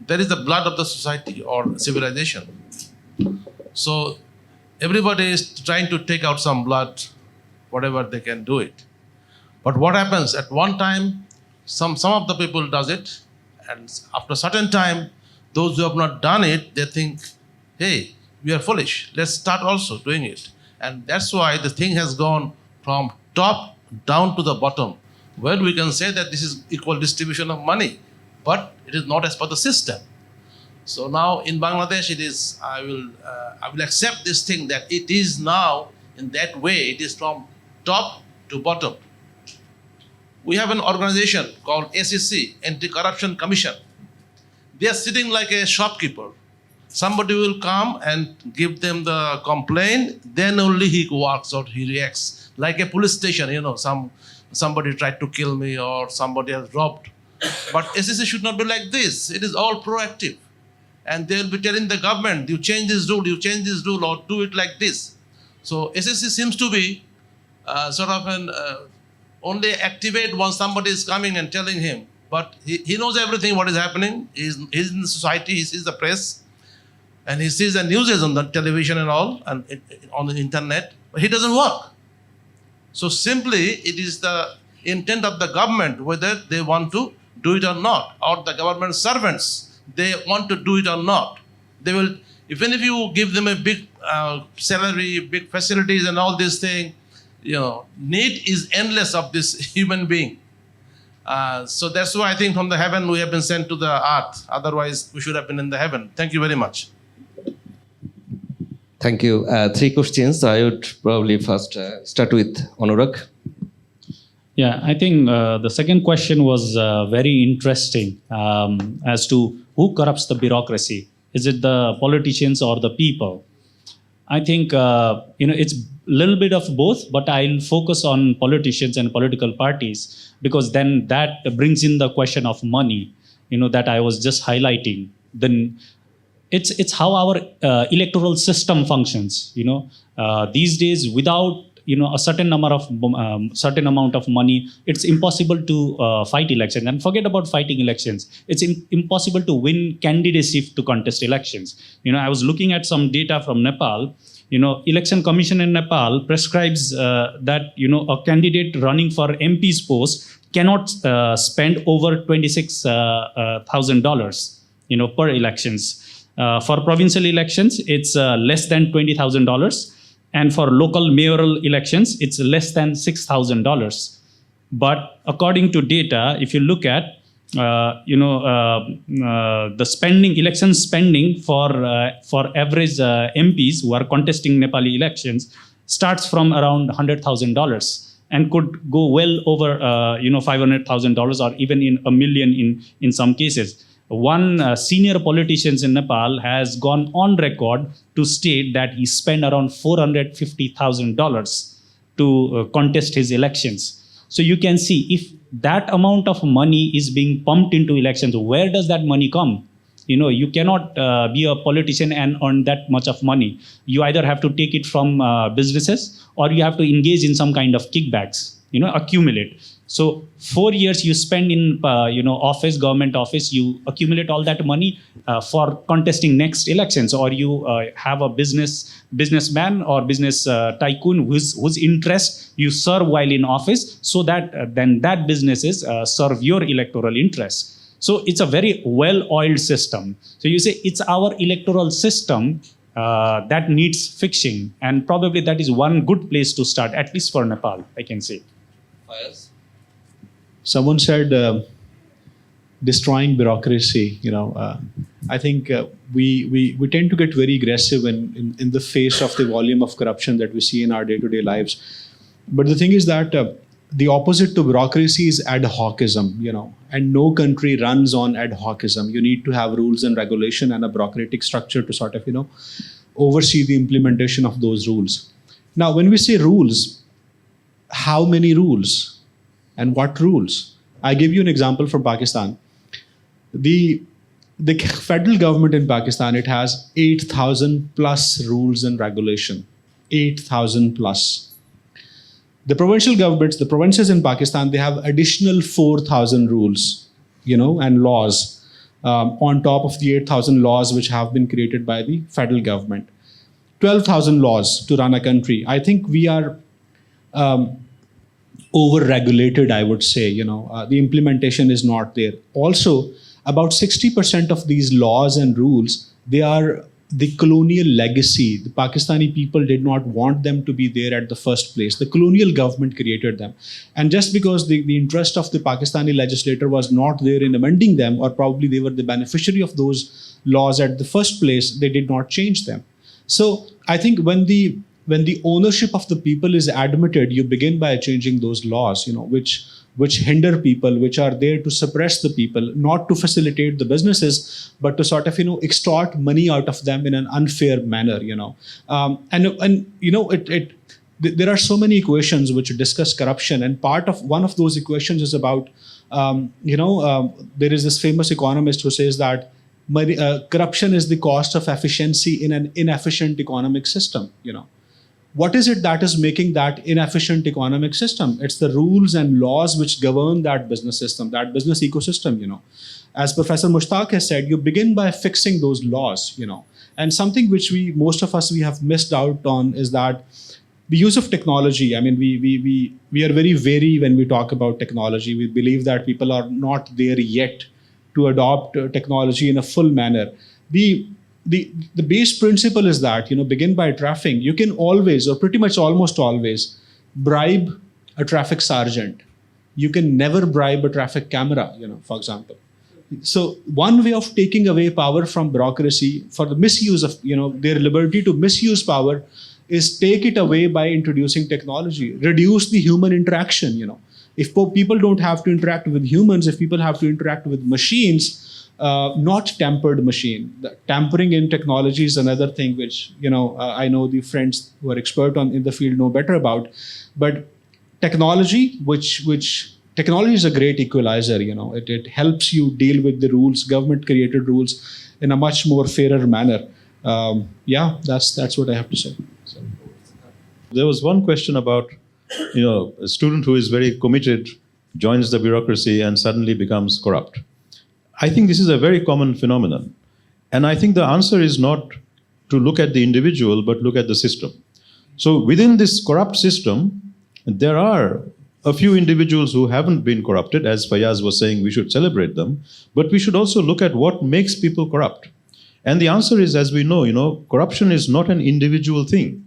Speaker 8: There is the blood of the society or civilization. So everybody is trying to take out some blood, whatever they can do it. But what happens at one time, some of the people does it, And after a certain time, those who have not done it, they think, hey, we are foolish. Let's start also doing it. And that's why the thing has gone from top down to the bottom. Well, we can say that this is equal distribution of money, but it is not as per the system. So now in Bangladesh, it is. I will accept this thing that it is now in that way. It is from top to bottom. We have an organization called ACC, Anti-Corruption Commission. They are sitting like a shopkeeper. Somebody will come and give them the complaint, then only he works or he reacts. Like a police station, somebody tried to kill me or somebody has robbed. But ACC should not be like this. It is all proactive. And they will be telling the government, you change this rule, or do it like this. So ACC seems to be sort of an only activate when somebody is coming and telling him. But he knows everything what is happening. He's in the society, he sees the press, and he sees the news on the television and all, and on the internet, but he doesn't work. So simply, it is the intent of the government whether they want to do it or not, or the government servants, they want to do it or not. They will, even if you give them a big salary, big facilities and all these things, need is endless of this human being. So that's why I think from the heaven we have been sent to the earth. Otherwise, we should have been in the heaven. Thank you very much.
Speaker 1: Thank you. 3 questions. I would probably first start with Anurag.
Speaker 4: Yeah, I think the second question was very interesting as to who corrupts the bureaucracy. Is it the politicians or the people? I think it's a little bit of both, but I'll focus on politicians and political parties because then that brings in the question of money, that I was just highlighting. Then it's how our electoral system functions. These days, without a certain amount of money, it's impossible to fight elections. And forget about fighting elections. It's impossible to win candidacy to contest elections. I was looking at some data from Nepal. Election Commission in Nepal prescribes that a candidate running for MP's post cannot spend over $26,000 per elections. For provincial elections, it's less than $20,000. And for local mayoral elections, it's less than $6,000. But according to data, if you look at the election spending for average MPs who are contesting Nepali elections starts from around $100,000 and could go well over $500,000 or even in $1 million in some cases. One senior politician in Nepal has gone on record to state that he spent around $450,000 to contest his elections. So you can see if that amount of money is being pumped into elections, where does that money come? You cannot be a politician and earn that much of money. You either have to take it from businesses or you have to engage in some kind of kickbacks, accumulate. So 4 years you spend in government office, you accumulate all that money for contesting next elections, or you have a businessman or business tycoon whose interest you serve while in office, so that then that businesses serve your electoral interests. So it's a very well-oiled system. So you say it's our electoral system that needs fixing, and probably that is one good place to start, at least for Nepal, I can say.
Speaker 5: Someone said destroying bureaucracy. I think we tend to get very aggressive in the face of the volume of corruption that we see in our day-to-day lives. But the thing is that the opposite to bureaucracy is ad hocism, and no country runs on ad hocism. You need to have rules and regulation and a bureaucratic structure to sort of, oversee the implementation of those rules. Now, when we say rules, how many rules? And what rules? I give you an example from Pakistan. The federal government in Pakistan, it has 8,000 plus rules and regulation. 8,000 plus. The provincial governments, the provinces in Pakistan, they have additional 4,000 rules, and laws on top of the 8,000 laws which have been created by the federal government. 12,000 laws to run a country. I think we are over-regulated, I would say. The implementation is not there. Also, about 60% of these laws and rules, they are the colonial legacy. The Pakistani people did not want them to be there at the first place. The colonial government created them. And just because the interest of the Pakistani legislator was not there in amending them, or probably they were the beneficiary of those laws at the first place, they did not change them. So I think when the ownership of the people is admitted, you begin by changing those laws, which hinder people, which are there to suppress the people, not to facilitate the businesses, but to sort of extort money out of them in an unfair manner. There are so many equations which discuss corruption, and one of those equations is about there is this famous economist who says that corruption is the cost of efficiency in an inefficient economic system. What is it that is making that inefficient economic system? It's the rules and laws which govern that business system, that business ecosystem. As Professor Mushtaq has said, you begin by fixing those laws. And something which most of us have missed out on is that the use of technology. I mean, we are very wary when we talk about technology. We believe that people are not there yet to adopt technology in a full manner. The base principle is that, begin by trafficking. You can always, or pretty much almost always, bribe a traffic sergeant. You can never bribe a traffic camera, for example. So one way of taking away power from bureaucracy for the misuse of, their liberty to misuse power is take it away by introducing technology, reduce the human interaction. If people don't have to interact with humans, if people have to interact with machines, not tempered machine. The tampering in technology is another thing which, I know the friends who are expert in the field know better about. But technology, technology is a great equalizer. It helps you deal with the rules, government created rules, in a much more fairer manner. That's what I have to say. So.
Speaker 3: There was one question about, a student who is very committed, joins the bureaucracy and suddenly becomes corrupt. I think this is a very common phenomenon. And I think the answer is not to look at the individual, but look at the system. So within this corrupt system, there are a few individuals who haven't been corrupted. As Fayaz was saying, we should celebrate them, but we should also look at what makes people corrupt. And the answer is, as we know, corruption is not an individual thing.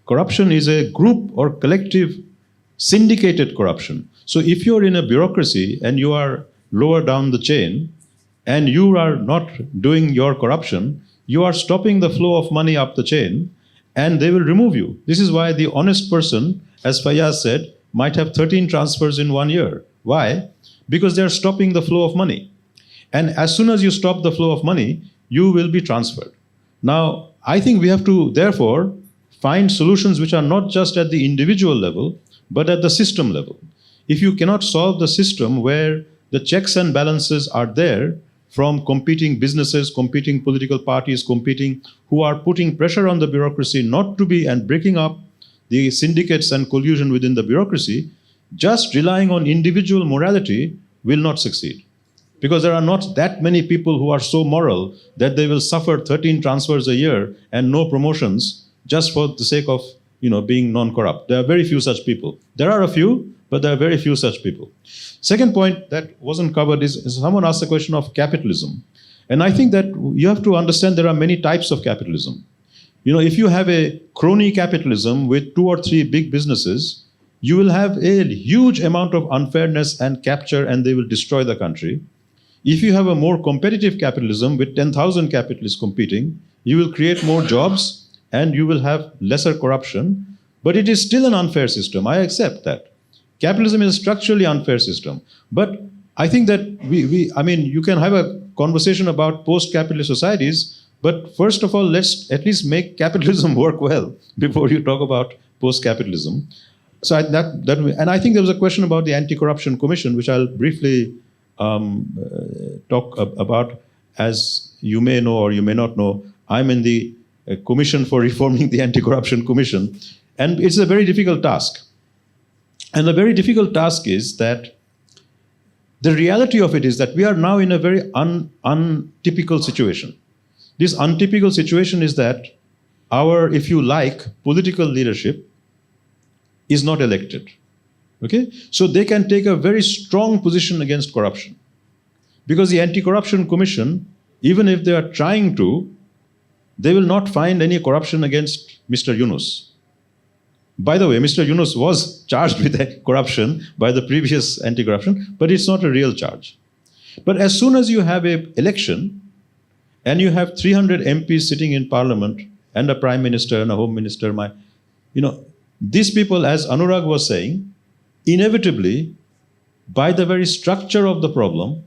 Speaker 3: Corruption is a group or collective syndicated corruption. So if you're in a bureaucracy and you are lower down the chain, and you are not doing your corruption, you are stopping the flow of money up the chain, and they will remove you. This is why the honest person, as Fayaz said, might have 13 transfers in 1 year. Why? Because they are stopping the flow of money. And as soon as you stop the flow of money, you will be transferred. Now, I think we have to, therefore, find solutions which are not just at the individual level, but at the system level. If you cannot solve the system where the checks and balances are there, from competing businesses, competing political parties, who are putting pressure on the bureaucracy not to be, and breaking up the syndicates and collusion within the bureaucracy, just relying on individual morality will not succeed. Because there are not that many people who are so moral that they will suffer 13 transfers a year and no promotions just for the sake of, being non-corrupt. There are very few such people. There are a few, but there are very few such people. Second point that wasn't covered is someone asked the question of capitalism. And I think that you have to understand there are many types of capitalism. If you have a crony capitalism with 2 or 3 big businesses, you will have a huge amount of unfairness and capture, and they will destroy the country. If you have a more competitive capitalism with 10,000 capitalists competing, you will create more jobs and you will have lesser corruption, but it is still an unfair system. I accept that. Capitalism is a structurally unfair system. But I think that you can have a conversation about post-capitalist societies, but first of all, let's at least make capitalism work well before you talk about post-capitalism. So and I think there was a question about the Anti-Corruption Commission, which I'll briefly talk about. As you may know or you may not know, I'm in the Commission for Reforming the Anti-Corruption Commission, and it's a very difficult task. And the very difficult task is that the reality of it is that we are now in a very untypical situation. This untypical situation is that our, if you like, political leadership is not elected. Okay? So they can take a very strong position against corruption. Because the Anti-Corruption Commission, even if they are trying to, they will not find any corruption against Mr. Yunus. By the way, Mr. Yunus was charged with corruption by the previous anti-corruption, but it's not a real charge. But as soon as you have an election and you have 300 MPs sitting in parliament and a prime minister and a home minister, these people, as Anurag was saying, inevitably, by the very structure of the problem,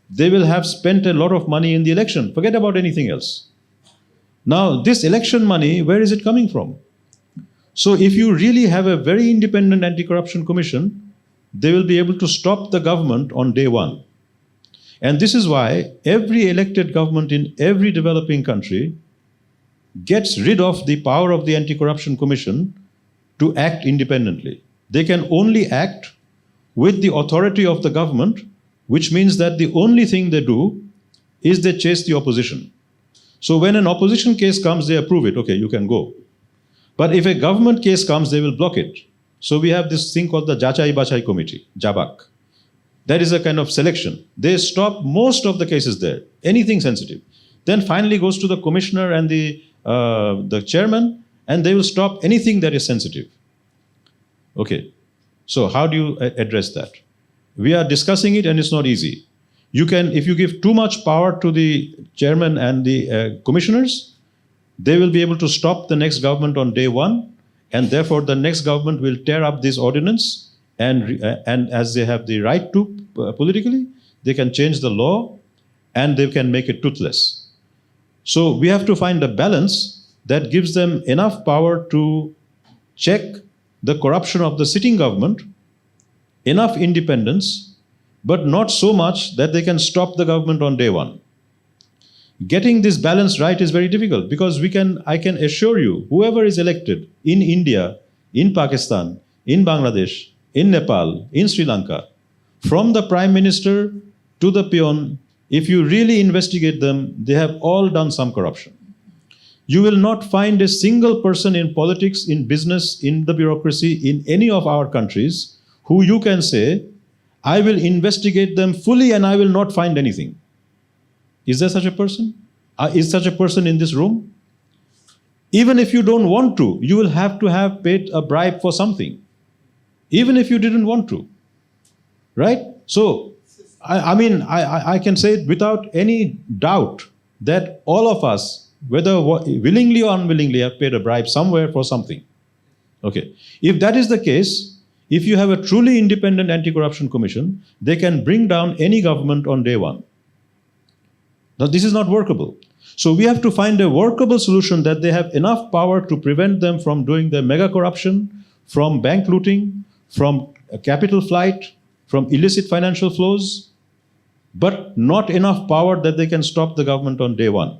Speaker 3: they will have spent a lot of money in the election. Forget about anything else. Now, this election money, where is it coming from? So if you really have a very independent anti-corruption commission, they will be able to stop the government on day one. And this is why every elected government in every developing country gets rid of the power of the anti-corruption commission to act independently. They can only act with the authority of the government, which means that the only thing they do is they chase the opposition. So when an opposition case comes, they approve it. Okay, you can go. But if a government case comes, they will block it. So we have this thing called the Jachai Bachai Committee, JABAC. That is a kind of selection. They stop most of the cases there, anything sensitive. Then finally goes to the commissioner and the chairman, and they will stop anything that is sensitive. Okay, so how do you address that? We are discussing it and it's not easy. You can, if you give too much power to the chairman and the commissioners, they will be able to stop the next government on day one, and therefore the next government will tear up this ordinance, and as they have the right to politically, they can change the law and they can make it toothless. So we have to find a balance that gives them enough power to check the corruption of the sitting government, enough independence, but not so much that they can stop the government on day one. Getting this balance right is very difficult because I can assure you, whoever is elected in India, in Pakistan, in Bangladesh, in Nepal, in Sri Lanka, from the prime minister to the peon, if you really investigate them, they have all done some corruption. You will not find a single person in politics, in business, in the bureaucracy, in any of our countries, who you can say, I will investigate them fully and I will not find anything. Is there such a person? Is such a person in this room? Even if you don't want to, you will have paid a bribe for something. Even if you didn't want to. Right? So, I can say it without any doubt that all of us, whether willingly or unwillingly, have paid a bribe somewhere for something. Okay. If that is the case, if you have a truly independent anti-corruption commission, they can bring down any government on day one. Now, this is not workable. So we have to find a workable solution that they have enough power to prevent them from doing the mega corruption, from bank looting, from capital flight, from illicit financial flows, but not enough power that they can stop the government on day one.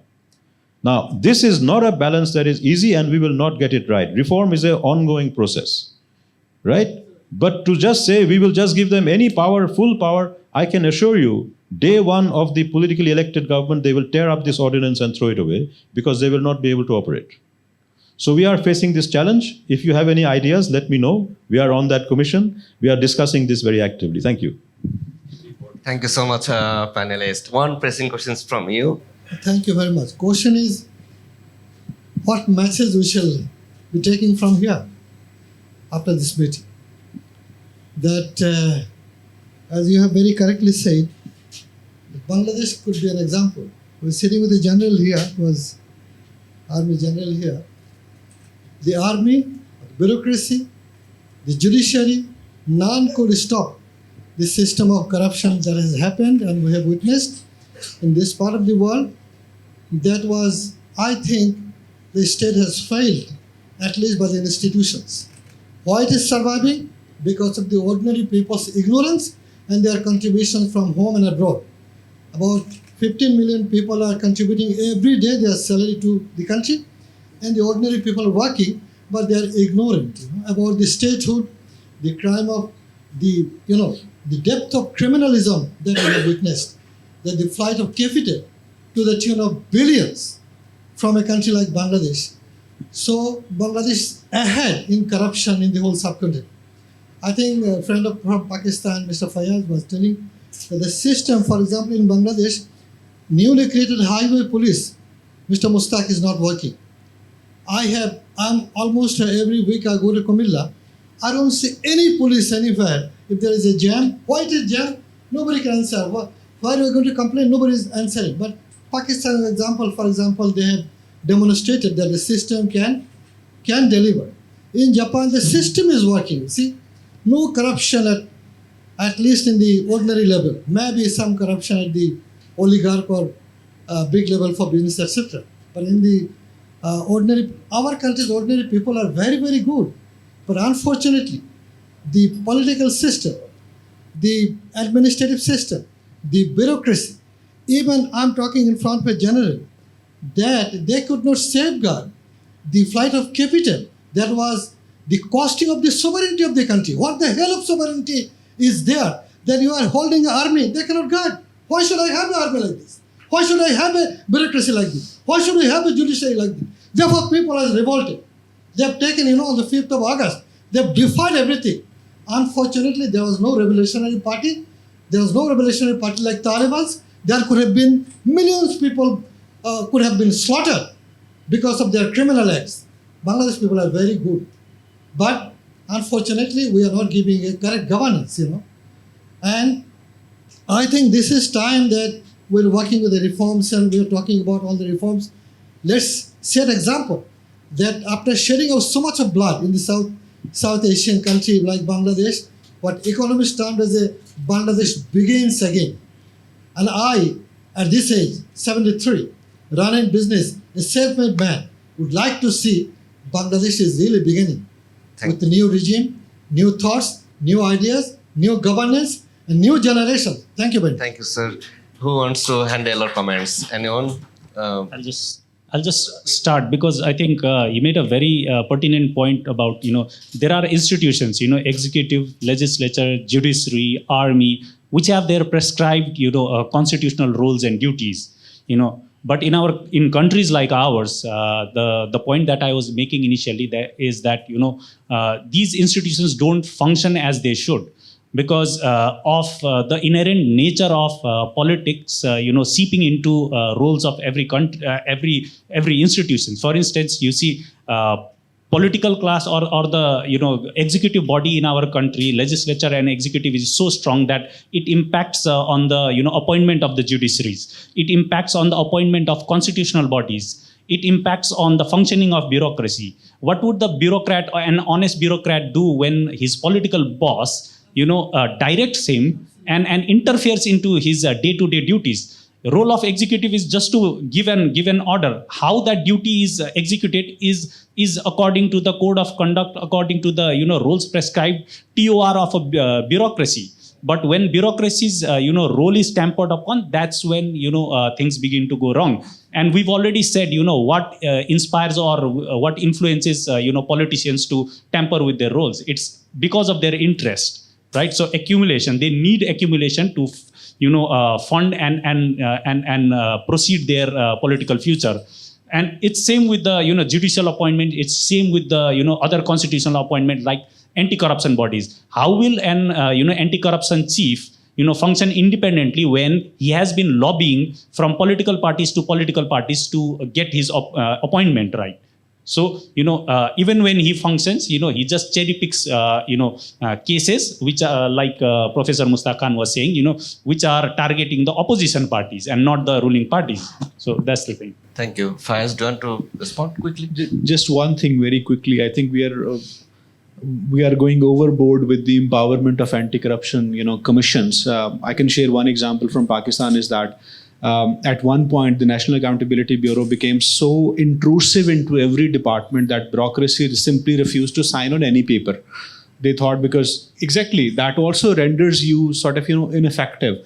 Speaker 3: Now, this is not a balance that is easy, and we will not get it right. Reform is an ongoing process, right? But to just say we will just give them any power, full power, I can assure you, day one of the politically elected government, they will tear up this ordinance and throw it away because they will not be able to operate. So we are facing this challenge. If you have any ideas, let me know. We are on that commission. We are discussing this very actively. Thank you.
Speaker 1: Thank you so much, panelists. One pressing question from you.
Speaker 9: Thank you very much. Question is, what message we shall be taking from here after this meeting? That, as you have very correctly said, Bangladesh could be an example. We're sitting with the general here, was army general here. The army, the bureaucracy, the judiciary, none could stop the system of corruption that has happened and we have witnessed in this part of the world. That was, I think, the state has failed, at least by the institutions. Why it is surviving? Because of the ordinary people's ignorance and their contributions from home and abroad. About 15 million people are contributing every day their salary to the country, and the ordinary people are working, but they are ignorant about the statehood, the crime of the depth of criminalism that we have witnessed, that the flight of capital to the tune of billions from a country like Bangladesh. So Bangladesh is ahead in corruption in the whole subcontinent. I think a friend from Pakistan, Mr. Fayaz, was telling that the system, for example, in Bangladesh, newly created highway police, Mr. Mustaq is not working. I'm almost every week I go to Kumilla. I don't see any police anywhere. If there is a jam, why it is jam? Nobody can answer. Why are we going to complain? Nobody is answering. But Pakistan example, for example, they have demonstrated that the system can deliver. In Japan, the system is working. See, no corruption at least in the ordinary level. Maybe some corruption at the oligarch or big level for business, etc. But in the our country's ordinary people are very, very good. But unfortunately, the political system, the administrative system, the bureaucracy, even I'm talking in front of a general, that they could not safeguard the flight of capital. That was the costing of the sovereignty of the country. What the hell of sovereignty is there that you are holding an army? They cannot guard. Why should I have an army like this? Why should I have a bureaucracy like this? Why should we have a judiciary like this? Therefore, people are revolted. They have taken, on the 5th of August, they have defied everything. Unfortunately, there was no revolutionary party. There was no revolutionary party like Taliban's. There could have been millions of people could have been slaughtered because of their criminal acts. Bangladesh people are very good. But unfortunately, we are not giving a correct governance, And I think this is time that we're working with the reforms and we're talking about all the reforms. Let's set example that after shedding of so much of blood in the South Asian country like Bangladesh, what economists termed as a Bangladesh begins again. And I, at this age, 73, running business, a self-made man, would like to see Bangladesh is really beginning with the new regime, new thoughts, new ideas, new governance, and new generation. Thank you very much.
Speaker 1: Thank you, sir. Who wants to handle our comments? Anyone?
Speaker 4: I'll just start because I think you made a very pertinent point about, there are institutions, executive, legislature, judiciary, army, which have their prescribed, constitutional roles and duties, But in countries like ours, the point that I was making initially is that, these institutions don't function as they should. Because of the inherent nature of politics, seeping into roles of every country, every institution. For instance, you see political class or the executive body in our country, legislature and executive is so strong that it impacts on the appointment of the judiciaries. It impacts on the appointment of constitutional bodies. It impacts on the functioning of bureaucracy. What would the bureaucrat, an honest bureaucrat, do when his political boss directs him and interferes into his day-to-day duties? The role of executive is just to give an order. How that duty is executed is according to the code of conduct, according to the roles prescribed TOR of a bureaucracy. But when bureaucracy's role is tampered upon, that's when things begin to go wrong. And we've already said what inspires or what influences politicians to tamper with their roles. It's because of their interest. Right, so accumulation. They need accumulation to, fund and proceed their political future. And it's same with the judicial appointment. It's same with the other constitutional appointment like anti-corruption bodies. How will an anti-corruption chief function independently when he has been lobbying from political parties to get his appointment right? So, even when he functions, he just cherry picks, cases which are like Professor Mustaq Khan was saying, which are targeting the opposition parties and not the ruling parties. So that's the thing.
Speaker 1: Thank you. Faiz, do you want to respond quickly?
Speaker 5: Just one thing very quickly. I think we are going overboard with the empowerment of anti-corruption, commissions. I can share one example from Pakistan is that at one point, the National Accountability Bureau became so intrusive into every department that bureaucracy simply refused to sign on any paper. They thought because exactly that also renders you sort of ineffective.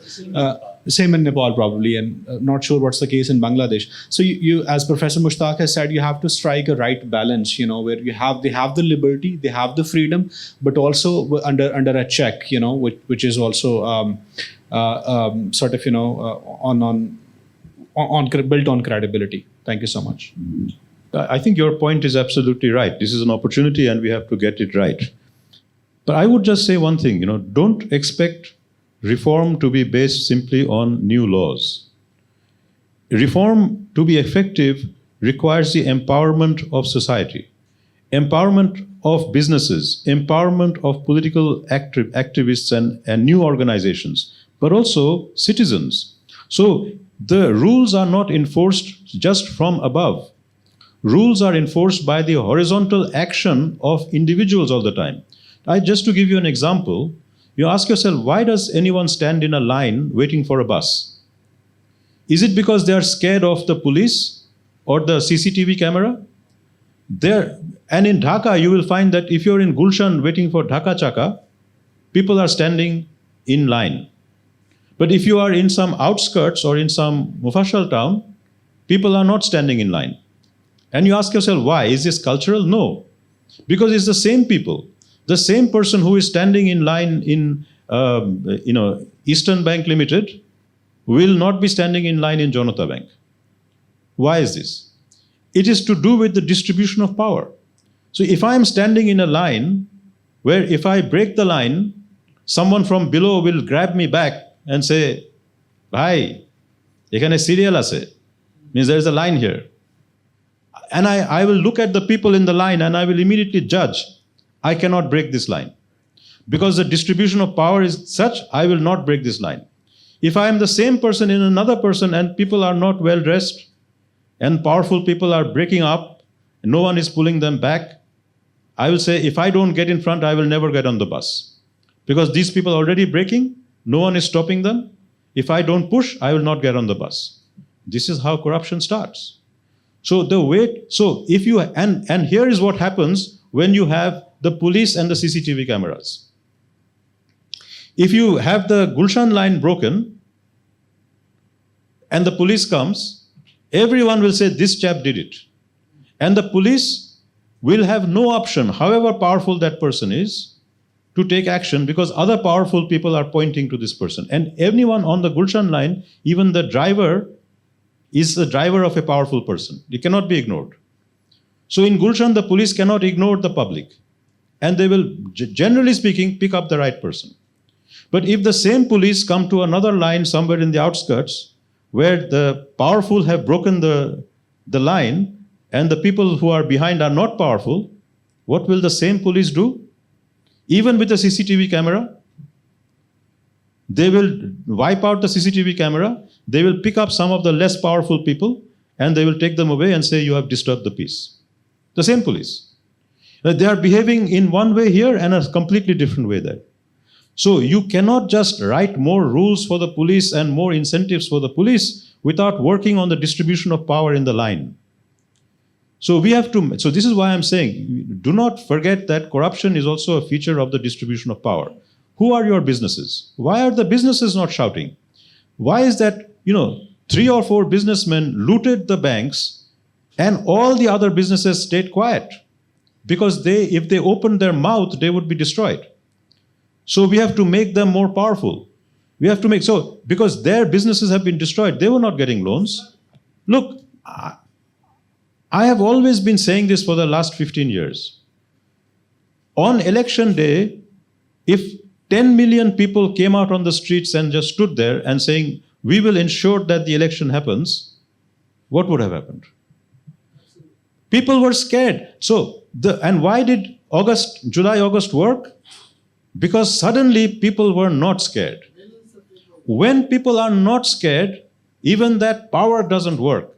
Speaker 5: Same in Nepal probably, and not sure what's the case in Bangladesh. So you as Professor Mushtaq has said, you have to strike a right balance. Where they have the liberty, they have the freedom, but also under a check. Which is also sort of built on credibility. Thank you so much.
Speaker 3: I think your point is absolutely right. This is an opportunity and we have to get it right. But I would just say one thing, don't expect reform to be based simply on new laws. Reform to be effective requires the empowerment of society, empowerment of businesses, empowerment of political activists and new organizations, but also citizens. So the rules are not enforced just from above. Rules are enforced by the horizontal action of individuals all the time. Just to give you an example, you ask yourself, why does anyone stand in a line waiting for a bus? Is it because they are scared of the police or the CCTV camera? And in Dhaka, you will find that if you're in Gulshan waiting for Dhaka Chaka, people are standing in line. But if you are in some outskirts or in some Mufashal town, people are not standing in line. And you ask yourself, why? Is this cultural? No. Because it's the same people. The same person who is standing in line in Eastern Bank Limited will not be standing in line in Janata Bank. Why is this? It is to do with the distribution of power. So if I am standing in a line where if I break the line, someone from below will grab me back and say, Bhai, ekhane serial ase. Means there is a line here. And I will look at the people in the line and I will immediately judge, I cannot break this line. Because the distribution of power is such, I will not break this line. If I am the same person in another person and people are not well dressed and powerful people are breaking up, no one is pulling them back, I will say, if I don't get in front, I will never get on the bus. Because these people are already breaking, no one is stopping them. If I don't push, I will not get on the bus. This is how corruption starts. So here is what happens when you have the police and the CCTV cameras. If you have the Gulshan line broken and the police comes, everyone will say this chap did it. And the police will have no option, however powerful that person is, to take action because other powerful people are pointing to this person. And anyone on the Gulshan line, even the driver, is the driver of a powerful person. It cannot be ignored. So in Gulshan, the police cannot ignore the public. And they will, generally speaking, pick up the right person. But if the same police come to another line somewhere in the outskirts, where the powerful have broken the line, and the people who are behind are not powerful, what will the same police do? Even with the CCTV camera, they will wipe out the CCTV camera, they will pick up some of the less powerful people, and they will take them away and say, you have disturbed the peace. The same police. They are behaving in one way here and a completely different way there. So you cannot just write more rules for the police and more incentives for the police without working on the distribution of power in the line. So this is why I'm saying, do not forget that corruption is also a feature of the distribution of power. Who are your businesses? Why are the businesses not shouting? Why is that, 3 or 4 businessmen looted the banks and all the other businesses stayed quiet? Because if they opened their mouth, they would be destroyed. So we have to make them more powerful. Because their businesses have been destroyed, they were not getting loans. Look, I have always been saying this for the last 15 years. On election day, if 10 million people came out on the streets and just stood there and saying, we will ensure that the election happens, what would have happened? People were scared. And why did July, August work? Because suddenly people were not scared. When people are not scared, even that power doesn't work.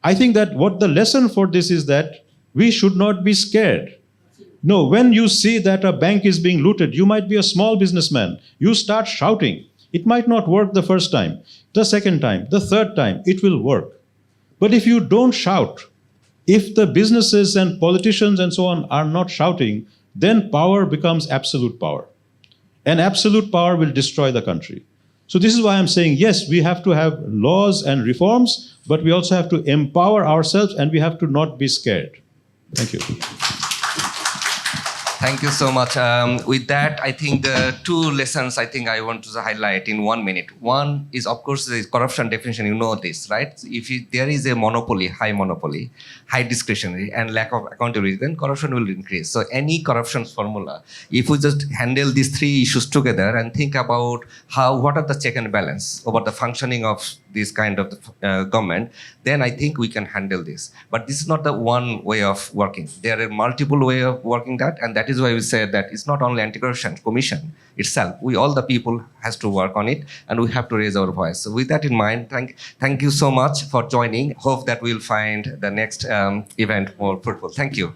Speaker 3: I think that what the lesson for this is that we should not be scared. No, when you see that a bank is being looted, you might be a small businessman. You start shouting. It might not work the first time, the second time, the third time, it will work. But if you don't shout, if the businesses and politicians and so on are not shouting, then power becomes absolute power. And absolute power will destroy the country. So this is why I'm saying, yes, we have to have laws and reforms, but we also have to empower ourselves and we have to not be scared. Thank you.
Speaker 1: Thank you so much. With that, I think the two lessons I think I want to highlight in 1 minute. One is, of course, the corruption definition. You know this, right? There is a monopoly, high discretionary, and lack of accountability, then corruption will increase. So any corruption formula, if we just handle these three issues together and think about what are the check and balance over the functioning of this kind of government, then I think we can handle this. But this is not the one way of working. There are multiple ways of working that, and that is why we said that it's not only anti-corruption commission itself. All the people has to work on it, and we have to raise our voice. So with that in mind, thank you so much for joining. Hope that we'll find the next event more fruitful. Thank you.